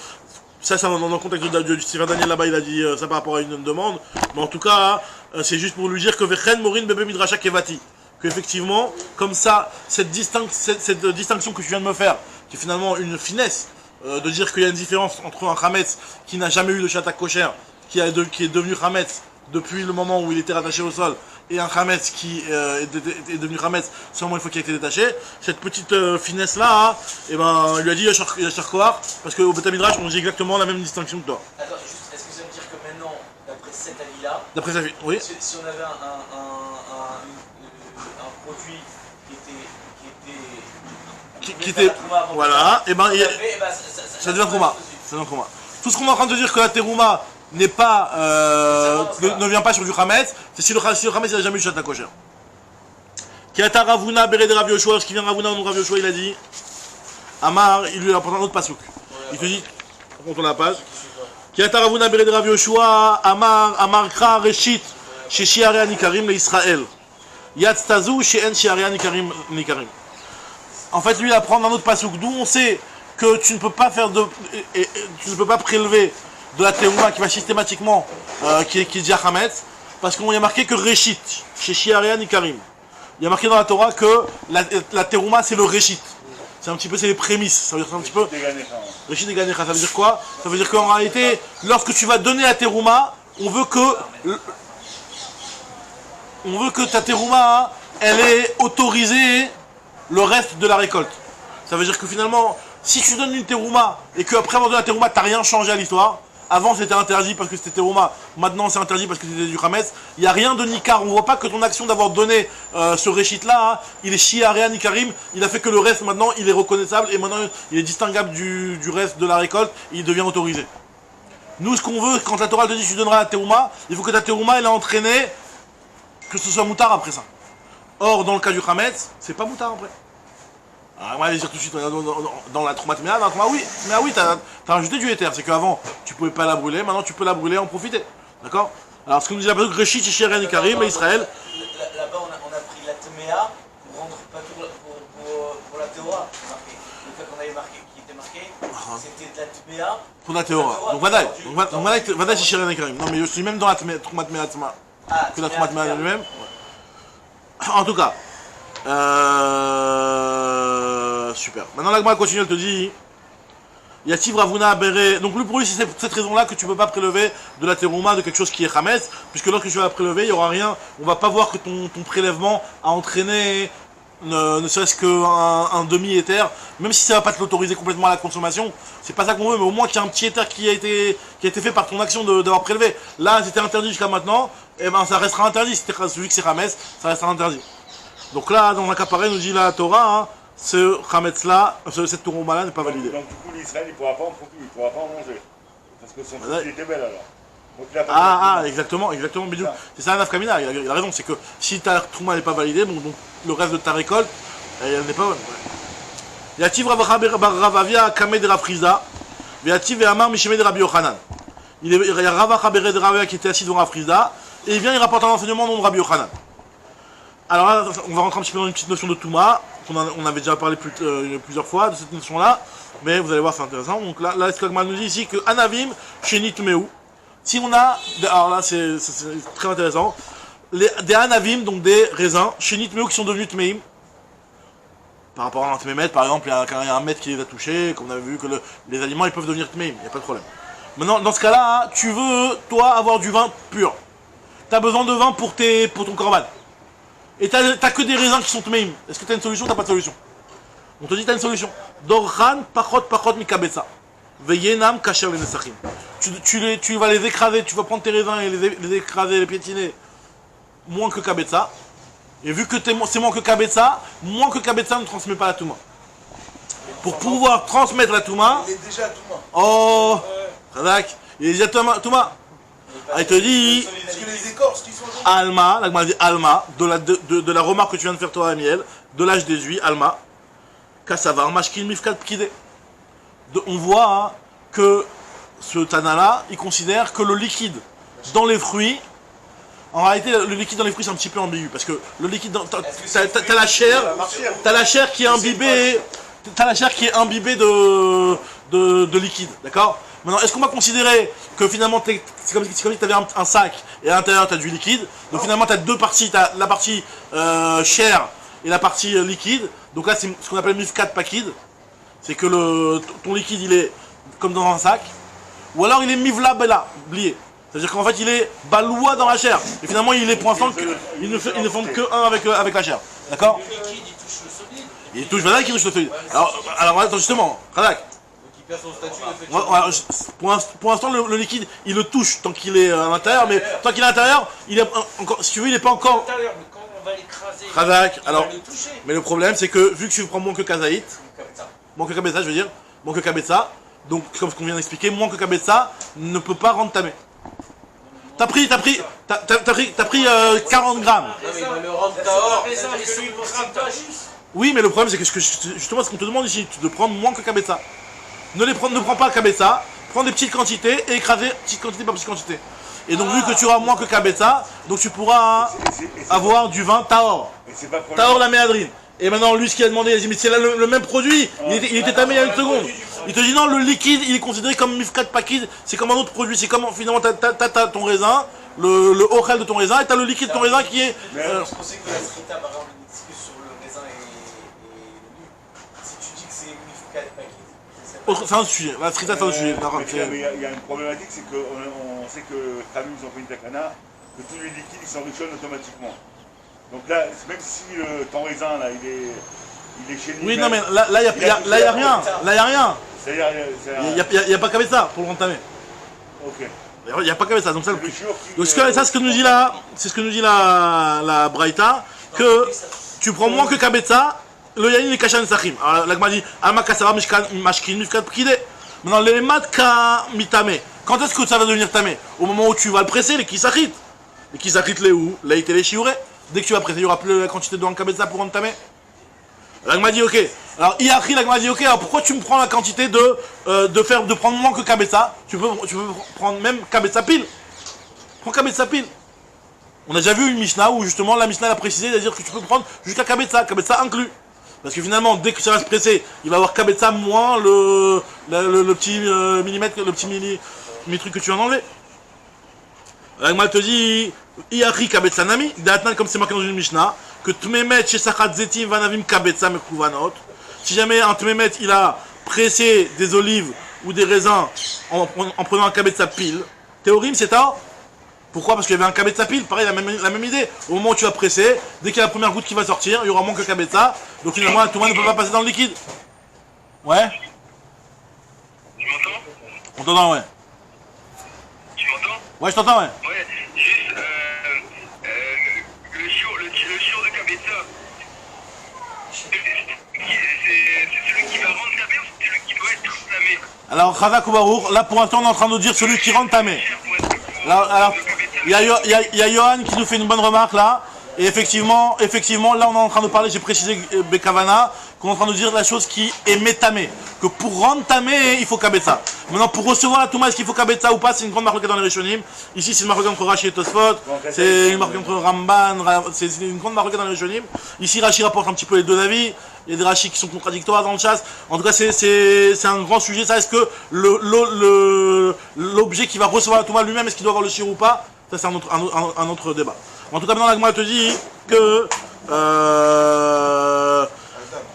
Ça dans le contexte du Sefer Daniel là-bas, il a dit ça par rapport à une demande. Mais en tout cas, c'est juste pour lui dire que Vechen Morin Bebe Midrasha Kevati. Qu'effectivement, comme ça, cette distinction que tu viens de me faire, qui est finalement une finesse, de dire qu'il y a une différence entre un Hametz qui n'a jamais eu de Shabbat kosher, qui est devenu Hametz depuis le moment où il était rattaché au sol, et un Hametz qui est devenu Hametz seulement une fois qu'il a été détaché, cette petite finesse-là, et ben, il lui a dit Yachar Kohar, parce qu'au Beth Midrash, on dit exactement la même distinction que toi. Attends, juste, est-ce que ça veut dire que maintenant, d'après cet avis-là, D'après sa vie, oui. si on avait un produit Qui était. Voilà, et ben, ça devient Trouma. Ça devient Trouma. Tout ce qu'on est en train de dire que la Terouma n'est pas, ne vient pas sur du Hametz, c'est si le Hametz n'a jamais eu Shabbat kosher. Kiata Ravuna Bere de Rav Yoshua, ce qui vient Ravuna, non Rav Yoshua, il a dit Amar, il lui apporte un autre pasouk. Il te dit, on tourne la page. Kiata Ravuna Bere de Rav Yoshua, Amar Kra Reshit, chez Shiarea Nikarim le Israël. Yat Tazu, chez En Shiarea Nikarim. En fait, lui, il apprend un autre pasouk, d'où on sait que tu ne peux pas tu ne peux pas prélever de la terouma qui va systématiquement, qui est déjà Hametz, parce qu'on y a marqué que Réchit, chez Shiarea Nikarim. Il y a marqué dans la Torah que la terouma c'est le Réchit. C'est un petit peu, c'est les prémices. Ça veut dire un petit peu. Réchit des Ganecha, ça veut dire quoi? Ça veut dire qu'en réalité, lorsque tu vas donner la terouma, on veut que ta terouma, elle ait autorisé le reste de la récolte. Ça veut dire que finalement, si tu donnes une terouma et qu'après avoir donné la terouma, t'as rien changé à l'histoire. Avant c'était interdit parce que c'était terouma, maintenant c'est interdit parce que c'était du Hametz. Il n'y a rien de Nikar, on ne voit pas que ton action d'avoir donné ce réchit là, hein, il est Shiarea Nikarim, il a fait que le reste maintenant il est reconnaissable et maintenant il est distinguable du reste de la récolte et il devient autorisé. Nous ce qu'on veut, quand la Torah te dit tu donneras la terouma, il faut que ta terouma elle a entraîné que ce soit moutard après ça. Or dans le cas du Hametz, c'est pas moutard après. Alors, on va dire tout de suite dans la Trouma Tmea, oui, mais ah oui, t'as rajouté du éther, c'est qu'avant tu pouvais pas la brûler, maintenant tu peux la brûler et en profiter. D'accord? Alors ce que nous dit la personne, Réchit, Shiarea Nikarim et Israël. Là-bas on a pris la Tmea pour rendre pas pour la Théora. Le fait qu'on avait marqué, qui était marqué, c'était de la Tmea. Pour la Théora. Donc Vadaï, Shiarea Nikarim. Non mais je suis même dans la Trouma Tmea Tzma. Que la Trouma Tmea lui-même. En tout cas. Super. Maintenant la Gemara continue, elle te dit Yativ Ravuna Bere. Donc pour lui c'est cette raison-là que tu ne peux pas prélever de la terouma de quelque chose qui est Hametz, puisque lorsque tu vas la prélever, il n'y aura rien, on va pas voir que ton prélèvement a entraîné ne serait-ce qu'un demi-éther, même si ça va pas te l'autoriser complètement à la consommation, c'est pas ça qu'on veut, mais au moins qu'il y a un petit éther qui a été fait par ton action d'avoir prélevé. Là, c'était interdit jusqu'à maintenant, et ben ça restera interdit, vu que c'est Hametz, ça restera interdit. Donc là, dans un cas pareil, nous dit la Torah, hein, ce Hametz-là, cette Touroma-là n'est pas validée. Donc du coup, l'Israël, il ne pourra pas en profiter, il ne pourra pas en manger. Parce que son fils, il était belle alors. Donc, il a pas exactement, Bidou. C'est ça, Nafkamina, il a raison, c'est que si ta Tourma n'est pas validée, donc le reste de ta récolte, elle n'est pas bonne. Yativ Ravavia Kame de Rafrizda, Yativ et Amar Mishime de Rabbi Yochanan. Il y a Rava Chabere de Ravia qui était assis devant Rafrizda, et il vient, il rapporte un enseignement au nom de Rabbi Yochanan. Alors là, on va rentrer un petit peu dans une petite notion de Touma, on avait déjà parlé plusieurs fois de cette notion-là, mais vous allez voir, c'est intéressant. Donc là, l'Eskagmal nous dit ici que Anavim, Shenit Meu. Si on a, alors là c'est très intéressant, des Anavim, donc des raisins, Shenit Meu qui sont devenus Tmeim, par rapport à un Tmemet, par exemple, il y a un maître qui les a touchés, comme on avait vu que les aliments ils peuvent devenir Tmeim, il n'y a pas de problème. Maintenant, dans ce cas-là, hein, tu veux, toi, avoir du vin pur. Tu as besoin de vin pour ton korban. Et t'as que des raisins qui sont Tmeim. Est-ce que tu as une solution ou t'as pas de solution? On te dit t'as une solution. Dorchan pachot mikabetza. Veyenam kasher le nesachim. Tu vas les écraser, tu vas prendre tes raisins et les écraser, les piétiner moins que kabetza. Et vu que c'est moins que kabetza ne transmet pas la touma. Pour pouvoir transmettre la touma. Il est déjà Touma. Oh, Radak, il est déjà touma. Ah, il te dit. Parce que les écorces qui sont Alma, la Gemara dit Alma, de la remarque que tu viens de faire toi, Amiel, de l'âge des huit, Alma, Kassavar, Mashkin, Mifkat, Pkide. On voit hein, que ce Tana-là, il considère que le liquide dans les fruits, en réalité, le liquide dans les fruits c'est un petit peu ambigu, parce que le liquide, t'as la chair qui est imbibée, de liquide, d'accord? Maintenant, est-ce qu'on va considérer que finalement, c'est comme si tu avais un sac et à l'intérieur tu as du liquide, donc finalement tu as deux parties, tu as la partie chair et la partie liquide, donc là c'est ce qu'on appelle mifkat pakid, c'est que ton liquide il est comme dans un sac, ou alors il est mivla bela, blié, c'est-à-dire qu'en fait il est baloua dans la chair, et finalement il est pour l'instant, il ne forme que un avec la chair, d'accord? Le liquide, il touche le solide. Il touche Vadak, il touche le solide. Alors attends justement, Radak. Son statut, pour l'instant, le liquide, il le touche tant qu'il est à l'intérieur, mais tant qu'il est à l'intérieur, il est encore, si tu veux, il n'est pas encore. Mais quand on va l'écraser, Radak, alors. le toucher. Mais le problème, c'est que vu que tu prends moins que Kazaït, moins que Kabetza, je veux dire, moins que Kabetza, donc comme ce qu'on vient d'expliquer, moins que Kabetza ne peut pas rendre tamé. T'as pris 40 grammes. Non, mais il va le rendre dehors. Oui, mais le problème, c'est que justement, ce qu'on te demande ici, de prendre moins que Kabetza. Ne prends pas Kabetza, prends des petites quantités et écraser petite quantité par petite quantité. Et donc vu que tu auras moins que Kabetza, donc tu pourras avoir du vin Tahor. Tahor la méadrine. Et maintenant lui ce qu'il a demandé, il a dit mais c'est là le même produit, il était tamé il y a une seconde. Il te dit non, le liquide il est considéré comme mifkat pakid, c'est comme un autre produit, c'est comme finalement t'as ton raisin, le ochel de ton raisin et t'as le liquide de ton raisin qui est... Je pensais que la srita par exemple que sur le raisin et l'huile. Si tu dis que c'est mifkat pakid. C'est un sujet, la srita c'est un sujet. Il y a une problématique, c'est qu'on sait que Khamim, ils ont fait une takana, que tous les liquides ils s'enrichissent automatiquement. Donc là, même si ton raisin là, il est chez lui. Oui, non mais là il n'y a rien. Là il n'y a rien. C'est-à-dire, il n'y a pas qu'avec ça pour le rentamer. Ok. Il n'y a pas qu'avec ça, donc ça le plus. Donc ça c'est ce que nous dit là, c'est ce que nous dit la Braïta, que tu prends moins que Kabetza. Le yanin est kashan sachim. Alors la Gemara dit Ama kasara mashkin mifkat pkide. Maintenant les matka mitame. Quand est-ce que ça va devenir tamé? Au moment où tu vas le presser, les kisachit. Les kisachit les où? Là il les shiure. Dès que tu vas presser, il n'y aura plus la quantité de kabetza pour rendre tamé. La Gemara dit ok. Alors Iachri la Gemara dit ok. Alors pourquoi tu me prends la quantité de prendre moins que kabetza? Tu peux prendre même kabetza pile. Prends kabetza pile. On a déjà vu une Mishnah où justement la Mishnah a précisé, c'est-à-dire que tu peux prendre jusqu'à kabetza inclus. Parce que finalement, dès que ça va se presser, il va avoir Kabetza moins le petit millimètre, le petit mini-truc que tu viens d'enlever. L'Agma te dit, Iachri Kabetza Nami, d'Atnan comme c'est marqué dans une Mishnah, que Tmemet chez Sachat Zetim Vanavim Kabetza Mekouvanot. Si jamais un Tmemet il a pressé des olives ou des raisins en prenant un Kabetza pile, Théorim c'est Tahor. Pourquoi? Parce qu'il y avait un kabetza pile, pareil, la même idée. Au moment où tu vas presser, dès qu'il y a la première goutte qui va sortir, il y aura moins que kabetza. Donc finalement, tout le monde ne peut pas passer dans le liquide. Ouais? Tu m'entends? On t'entend, ouais. Tu m'entends? Ouais, je t'entends, ouais. Ouais, juste le shiur de Kabetza, c'est celui qui va rendre tamé ou c'est celui qui doit être tamé? Alors, Chazak ou Baruch, là pour l'instant, on est en train de dire celui qui rentre tamé. Alors, il y a Johan qui nous fait une bonne remarque là. Et effectivement, là on est en train de parler, j'ai précisé Bekavana, qu'on est en train de dire la chose qui est métamé. Que pour rendre tamé, il faut kabetza. Maintenant, pour recevoir la touma, est-ce qu'il faut kabetza ou pas? C'est une grande marque dans les Rishonim. Ici, c'est une marque entre Rashi et Tosfot. C'est une marque entre Ramban. C'est une grande marque dans les Rishonim. Ici, Rashi rapporte un petit peu les deux avis. Il y a des Rashi qui sont contradictoires dans le chasse. En tout cas, c'est un grand sujet. Ça, est-ce que l'objet qui va recevoir la touma lui-même, est-ce qu'il doit avoir le shir ou pas? Ça, c'est un autre débat. En tout cas, maintenant, la Gemara te dit que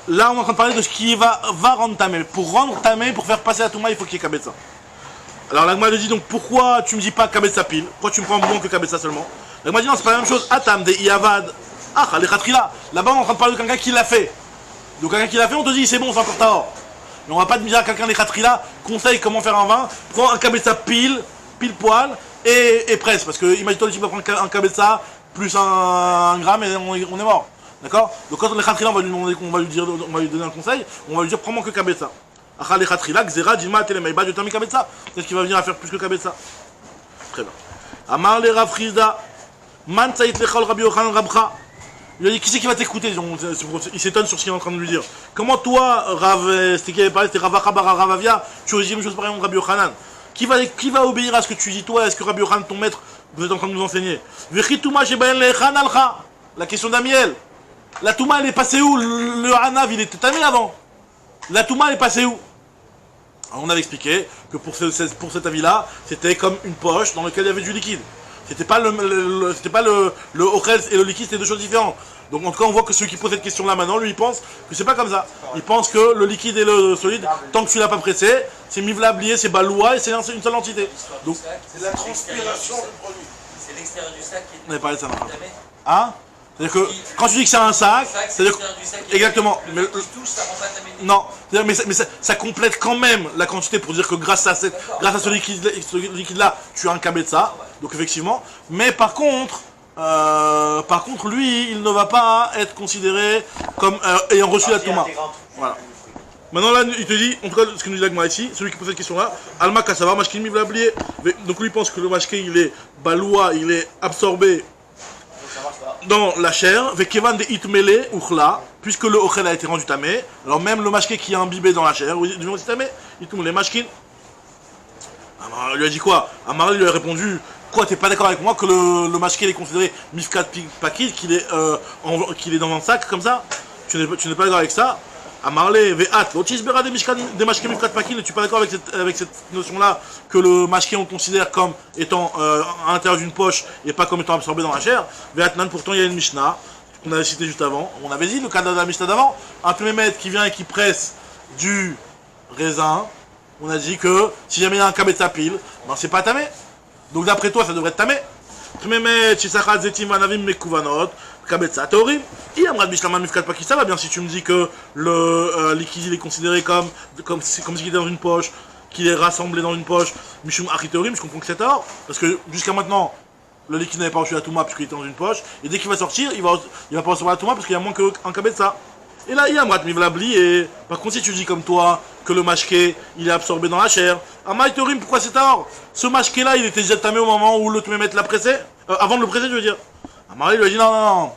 là, on est en train de parler de ce qui va rendre tamé. Pour rendre tamé, pour faire passer la touma, il faut qu'il y ait kabetza. Alors, la Gemara te dit donc pourquoi tu me dis pas kabetza pile? Pourquoi tu me prends moins que kabetza seulement? La Gemara dit non, c'est pas la même chose. Atam de Iyavad. Ah, les khatrila. Là-bas, on est en train de parler de quelqu'un qui l'a fait. Donc, quelqu'un qui l'a fait, on te dit c'est bon, c'est encore tahor. Mais on va pas te dire à quelqu'un des khatrila conseille comment faire un vin. Prends un kabetza pile poil et presse. Parce que, imagine-toi, tu vas prendre un kabetza plus un gramme et on est mort. D'accord? Donc quand on est khatrila, on va lui demander, on va lui donner un conseil, on va lui dire prends-moi que kabetza. Achal les khatrila, gzera, dima, telemaiba, je t'ai mis kabetza. Est-ce qu'il va venir à faire plus que kabetza? Très bien. Amar le Rav Chizda, man tsaït lechol Rabbi Yochanan Rabcha. Il a dit qui c'est qui va t'écouter? Il s'étonne sur ce qu'il est en train de lui dire. Comment toi, Rav, c'était qui avait parlé, c'était Rav Achabar, Rav Avia, tu aurais dit la même chose pareil Rabbi Yochanan? Qui va obéir à ce que tu dis toi? Est-ce que Rabbi Yochanan, ton maître, vous êtes en train de nous enseigner? La question d'Amiel. La Touma, elle est passée où? Le Hanav, il était tamé avant. La Touma, elle est passée où? Alors, on avait expliqué que pour cet avis-là, c'était comme une poche dans laquelle il y avait du liquide. C'était pas le ochel et le liquide, c'était deux choses différentes. Donc en tout cas, on voit que celui qui pose cette question-là maintenant, lui, il pense que c'est pas comme ça. Il pense que le liquide et le solide, tant que tu l'as pas pressé, c'est mivlablié, c'est baloua et c'est une seule entité. Donc C'est la transpiration du produit. C'est l'extérieur du sac qui est on avait parlé de ça maintenant. tamé. Hein? C'est-à-dire que quand tu dis que c'est un sac, c'est-à-dire exactement. Mais Le fait qu'il touche, ça rend pas tamé. non, mais ça complète quand même la quantité pour dire que grâce à ce liquide-là, tu as un kabetza. Donc effectivement. Mais par contre, lui, il ne va pas être considéré comme ayant reçu la touma. Voilà. Maintenant là, il te dit, en tout cas, ce que nous dit l'Agma ici, celui qui pose cette question-là, Alma Kassava, Mashkin mi oublié. Donc lui il pense que le mashkin il est baloua, il est absorbé dans la chair, Vekevan de Itmele Uchla, puisque le ochel a été rendu tamé. Alors même le mashkin qui est imbibé dans la chair, il devient aussi tamé, Itmele Mashkin. Amar lui a dit quoi? Amar lui a répondu, quoi, t'es pas d'accord avec moi que le mashkin est considéré Mifkat Pakid, qu'il est dans un sac comme ça? Tu n'es pas d'accord avec ça? Amarle ve'at, l'otisbera des mashkin mifkat pakin, tu es pas d'accord avec cette notion-là que le mashkin on considère comme étant à l'intérieur d'une poche et pas comme étant absorbé dans la chair? Ve'atnan, pourtant il y a une Mishnah qu'on avait cité juste avant. On avait dit le cas de la Mishnah d'avant, un Tmémet qui vient et qui presse du raisin. On a dit que si jamais il y a un kabetza pile, ben c'est pas tamé. Donc d'après toi ça devrait être tamé. Tmémet, Chisachat, Zetim, Vanavim, Mekuvanot. Kabetza Teorim, il Amrad Bishlama Mifkat Paki, ça va bien si tu me dis que le liquide il est considéré comme s'il était dans une poche, qu'il est rassemblé dans une poche, Mishum Achi Teorim, je comprends que c'est tort, parce que jusqu'à maintenant, le liquide n'avait pas reçu la Touma puisqu'il était dans une poche, et dès qu'il va sortir, il va pas recevoir la Touma parce qu'il y a moins qu'un Kabetza. Et là, il y a Amrad Mivlabli, et par contre, si tu dis comme toi que le mashké il est absorbé dans la chair, Amrad Teorim, pourquoi c'est tort? Ce mashké là, il était déjà tamé au moment où le Tmémet l'a pressé, avant de le presser, je veux dire. Marie lui a dit non.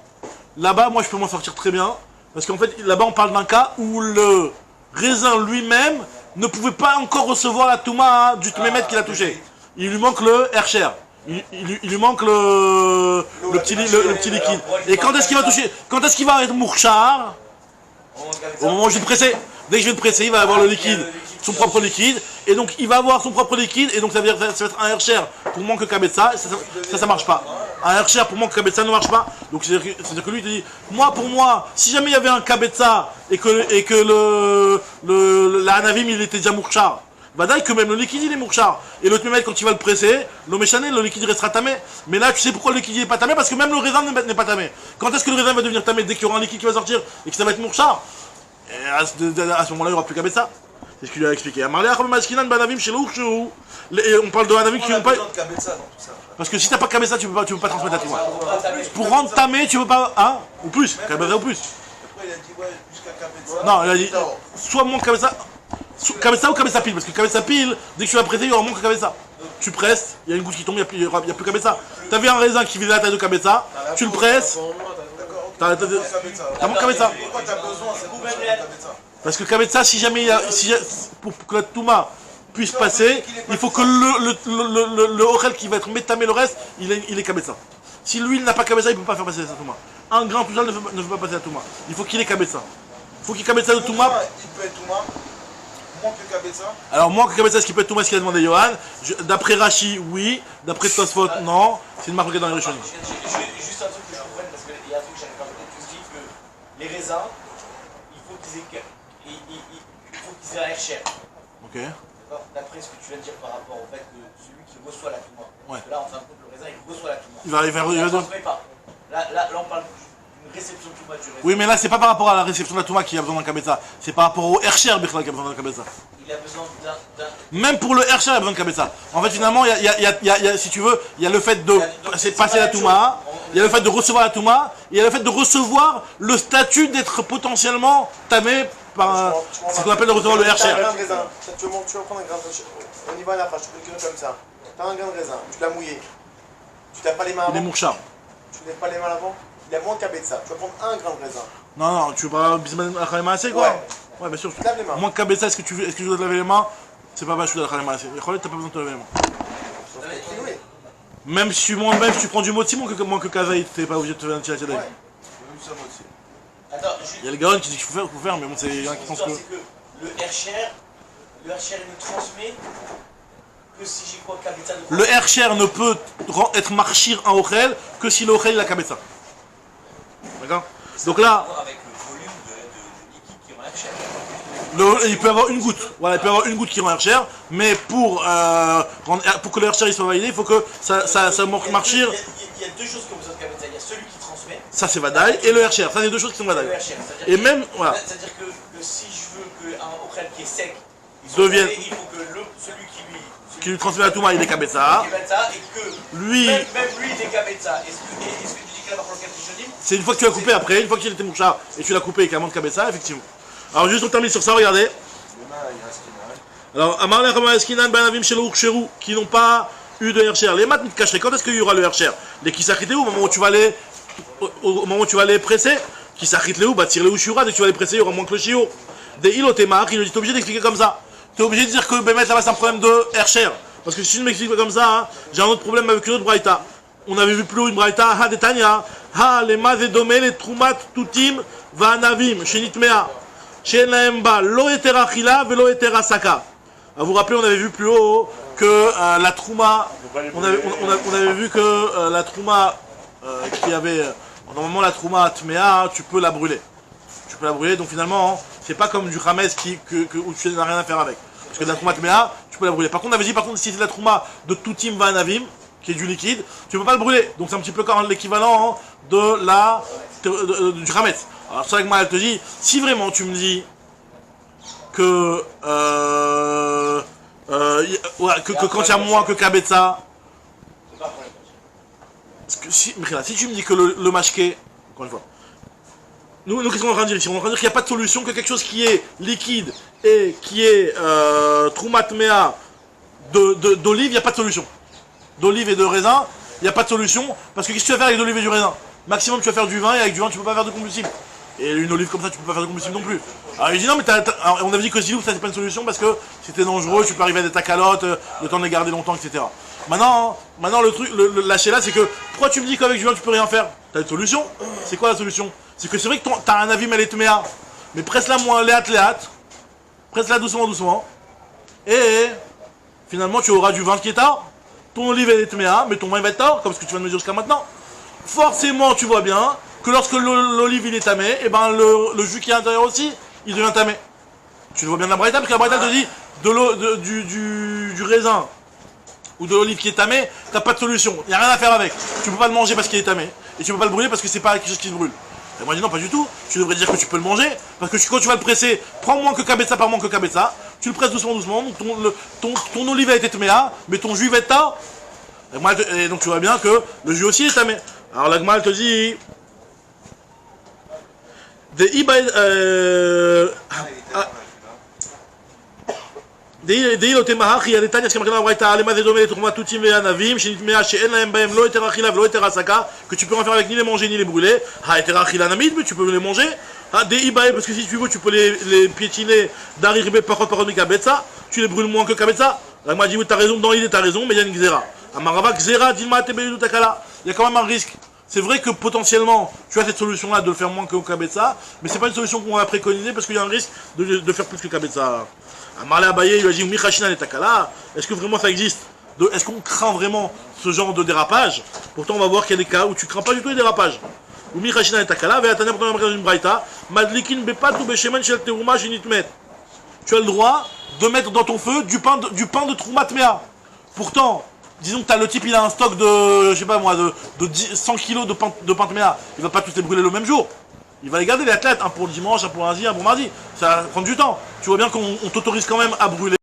Là-bas, moi je peux m'en sortir très bien. Parce qu'en fait, là-bas, on parle d'un cas où le raisin lui-même ne pouvait pas encore recevoir la touma du Tmémet qu'il a touché. Il lui manque le Hercher. Il lui manque le petit liquide. Et quand est-ce qu'il va toucher? Quand est-ce qu'il va être mourchar? Au moment où je vais le presser. Dès que je vais le presser, il va avoir le liquide, son propre liquide. Et donc, il va avoir son propre liquide. Et donc, ça veut dire que ça va être un Hercher pour moins que Kabetza. Ça marche pas. Un Hercher pour moi que Kabetza ne marche pas. Donc c'est-à-dire que lui il te dit, pour moi, si jamais il y avait un Kabetza et que la Hanavim il était déjà Mourchar, Vadaï que même le liquide il est mourchar. Et l'autre mec, quand il va le presser, le méchané, le liquide restera tamé. Mais là, tu sais pourquoi le liquide n'est pas tamé? Parce que même le raisin n'est pas tamé. Quand est-ce que le raisin va devenir tamé? Dès qu'il y aura un liquide qui va sortir et que ça va être mourchar. Et à ce moment-là, il n'y aura plus qu'à mettre ça. C'est ce qu'il lui a expliqué. On parle de Anavim qui n'ont pas. Parce que si t'as pas Kabetza, tu peux pas transmettre à toi. Pour rendre tamé, tu veux pas. Hein? Ou plus. Kabetza ou plus. Après, il a dit, ouais, jusqu'à Kabetza. Non, il a dit. Soit moins Kabetza. Kabetza ou Kabetza pile. Parce que Kabetza pile, dès que tu vas presser, il y aura moins que Kabetza. Tu presses, il y a une goutte qui tombe, il n'y a plus Kabetza. T'as vu un raisin qui visait la taille de Kabetza, tu le presses. T'as moins Kabetza. Pourquoi t'as besoin de Kabetza? Parce que Kabetza, si jamais il y a. Pour que la Touma puisse passer, il faut que le Orel qui va être métamé le reste, il est Kabetza. Si lui il n'a pas Kabetza, il ne peut pas faire passer sa Touma. Un grain tout seul ne fait pas passer la Touma. Il faut qu'il ait Kabetza. Il faut qu'il ait Kabetza de Touma. Il peut être Touma, moins que Kabetza. Alors moins que Kabetza, ce qui peut être Touma, ce qu'il a demandé Johan. D'après Rashi, oui. D'après Tosfot, non. C'est une marque dans les Rishonim. Juste un truc que je comprenne, parce qu'il y a un truc que j'avais pas compris. Tu dis que les raisins, il faut qu'ils aient un air cher. Ok. D'après ce que tu viens de dire par rapport au fait que celui qui reçoit la Touma. Ouais. Parce que là, en fin de compte, le raisin, il reçoit la Touma. Il va ne transmet pas. Là, on parle d'une réception de Touma du raisin. Oui, mais là, c'est pas par rapport à la réception de la Touma qu'il a besoin d'un Kabetza. C'est par rapport au Hercher Bechla qui a besoin d'un Kabetza. Il a besoin d'un... Même pour le Hercher, il a besoin de Kabetza. En fait, finalement, si tu veux, il y a le fait de passer la Touma, il y a le fait de recevoir la Touma, et il y a le fait de recevoir le statut d'être potentiellement tamé par. C'est ce qu'on appelle de recevoir le Hercher. Tu vas prendre un grain de raisin. On y va à la phrase, tu peux le comme ça. T'as un grain de raisin, tu l'as mouillé. Tu t'as pas les mains Il est avant. mourchard. Tu lèves pas les mains avant. Il a moins de Kabetza. Tu vas prendre un grain de raisin. Non, tu veux pas bisman al assez quoi? Ouais, bien sûr. Tu te laves les mains. Moins que Kabetza, est-ce que tu dois te laver les mains? C'est pas vache de la Khalema assez. T'as pas besoin de te laver les mains. Oui. Même si tu prends du moti, moins que Kazaït, t'es pas obligé de te faire un tir à Ouais. Attends, Il y a le Gaon qui dit qu'il faut faire, mais bon, c'est il y en a qui pensent que. c'est que le Hercher, il ne transmet que si j'ai quoi Kabetza de Le Hercher ne peut être marchir en Ochel que si le Ochel il a Kabetza. D'accord? Donc là, Avec le volume de liquide qui rend Hercher. il peut avoir une goutte. Voilà, il peut avoir une goutte qui rend Hercher, mais pour que le Hercher il soit validé, il faut que ça marchir. Il y a deux choses qui ont besoin de Kabetza. Il y a celui qui transmet. Ça c'est Vadaï et le Hercher. Ça c'est deux choses qui sont Le Vadaï. Hercher. Et même, voilà. C'est-à-dire que si je veux qu'un Ochel qui est sec, il Devienne- il faut que celui Qui lui transmet la Touma, il est Kabetza. et que Lui, même lui il est Kabetza. Est-ce que tu dis que là-bas pour le Rishonim, c'est une fois que tu l'as coupé après, une fois qu'il était mouchard et tu l'as coupé et qu'il y a moins de Kabetza, effectivement. Alors juste on termine sur ça, regardez. Les mains, il reste qu'il y en a. Alors, Amar Lechama Eskinan Banavim Shelo Urcheru, qui n'ont pas eu de Hercher. Les maths cacherait. Quand est-ce qu'il y aura le Hercher? Les Kisachit au moment où tu vas les. Au moment où tu vas les presser. Kisachit Léou, bah tire les Ushura, dès que tu vas les presser, il y aura moins que le Shiur. Des Ilotemar, il nous dit t'es obligé d'expliquer comme ça. T'es obligé de dire que Bémet là-bas c'est un problème de Hercher. Parce que si tu m'expliques comme ça, hein, j'ai un autre problème avec une autre Braïta. On avait vu plus haut une Braïta, Ha Detania, Ha les Mazedome, les Troumat, Toutim, Va Navim, Shenitmea, Shenaemba, Lo Etera Chila, Velo Etera Saka. Vous vous rappelez, on avait vu plus haut que la Trouma, on avait vu que la Trouma qui avait, normalement la Trouma Tmea, tu peux la brûler. Tu peux la brûler, donc finalement, c'est pas comme du Hametz où tu n'as rien à faire avec. Parce que de la Trouma Tmea, tu peux la brûler. Par contre, on avait dit, si c'est de la Trouma de Toutim Vanavim, qui est du liquide, tu peux pas le brûler. Donc c'est un petit peu comme l'équivalent du Hametz. Alors c'est vrai que moi, elle te dit, si vraiment tu me dis que quand il y a moins que Kabetza, si tu me dis que le mashké, encore une fois, nous qu'est-ce qu'on est en train de dire ici? On est en train de dire qu'il n'y a pas de solution, que quelque chose qui est liquide et qui est Troumatmea d'olive, il n'y a pas de solution. D'olive et de raisin, il n'y a pas de solution, parce que qu'est-ce que tu vas faire avec de l'olive et du raisin? Maximum tu vas faire du vin, et avec du vin tu peux pas faire de combustible. Et une olive comme ça tu peux pas faire de combustible non plus. Alors il dit non mais alors, on avait dit que Zilou ça c'est pas une solution parce que c'était dangereux, tu peux arriver à des tacalotes, le temps de les garder longtemps, etc. Maintenant le truc, la là c'est que pourquoi tu me dis qu'avec du vin tu peux rien faire? T'as une solution? C'est quoi la solution? C'est que c'est vrai que t'as un avis mais elle est tméa, mais presse-la moins léat, presse-la doucement, et finalement tu auras du vin qui est tard, ton olive elle est tméa, mais ton vin il va être tard, comme ce que tu viens de me dire jusqu'à maintenant. Forcément tu vois bien que lorsque l'olive il est tamé, et ben le jus qui est à l'intérieur aussi, il devient tamé. Tu le vois bien dans la Braïta, parce que la Braïta te dit, du raisin ou de l'olive qui est tamée, t'as pas de solution. Il n'y a rien à faire avec. Tu peux pas le manger parce qu'il est tamé. Et tu peux pas le brûler parce que c'est pas quelque chose qui se brûle. Et moi je dis non, pas du tout. Tu devrais dire que tu peux le manger. Parce que quand tu vas le presser, prends moins que cabeza par moins que cabeza. Tu le presses doucement, doucement. Donc ton olive a été tméa, mais ton jus va être ta. Et donc tu vois bien que le jus aussi est tamé. Alors l'agma elle te dit. דהי לא תמהכי על איתניה שכמכנה הברייתא למה זה דומה לתרומת תותים וענבים שנטמעה שאין להם בהם לא היתר אכילה ולא היתר הסקה que tu peux en faire avec ni les manger ni les brûler היתר אכילה נמיד mais tu peux les manger דהי באי parce que si tu veux tu peux les piétiner d'ari ribé פחות מקבצה tu les brûles moins que cabeza là moi dit oui t'as raison dans l'idée t'as raison mais il y a une gzera amarava gzera dilma tebelu takala il y a quand même un risque. C'est vrai que potentiellement, tu as cette solution-là de le faire moins que au Kabetza, mais c'est pas une solution qu'on va préconiser parce qu'il y a un risque de faire plus que Kabetza. Amarle Abaye, il lui a dit Michachina et Takala, est-ce que vraiment ça existe? Est-ce qu'on craint vraiment ce genre de dérapage? Pourtant, on va voir qu'il y a des cas où tu crains pas du tout les dérapages. Ou Michachina et Takala, Veatania pour dans une braïta, Madlikin Bepat ou Beshemen Shel Teruma Shinitmet. Tu as le droit de mettre dans ton feu du pain de Troumat Mea. Pourtant, disons que le type il a un stock de, je sais pas moi, de 100 kilos de pain de méa. Il va pas tous les brûler le même jour. Il va les garder les athlètes, un pour le dimanche, un pour lundi, un pour mardi. Ça va prendre du temps. Tu vois bien qu'on t'autorise quand même à brûler.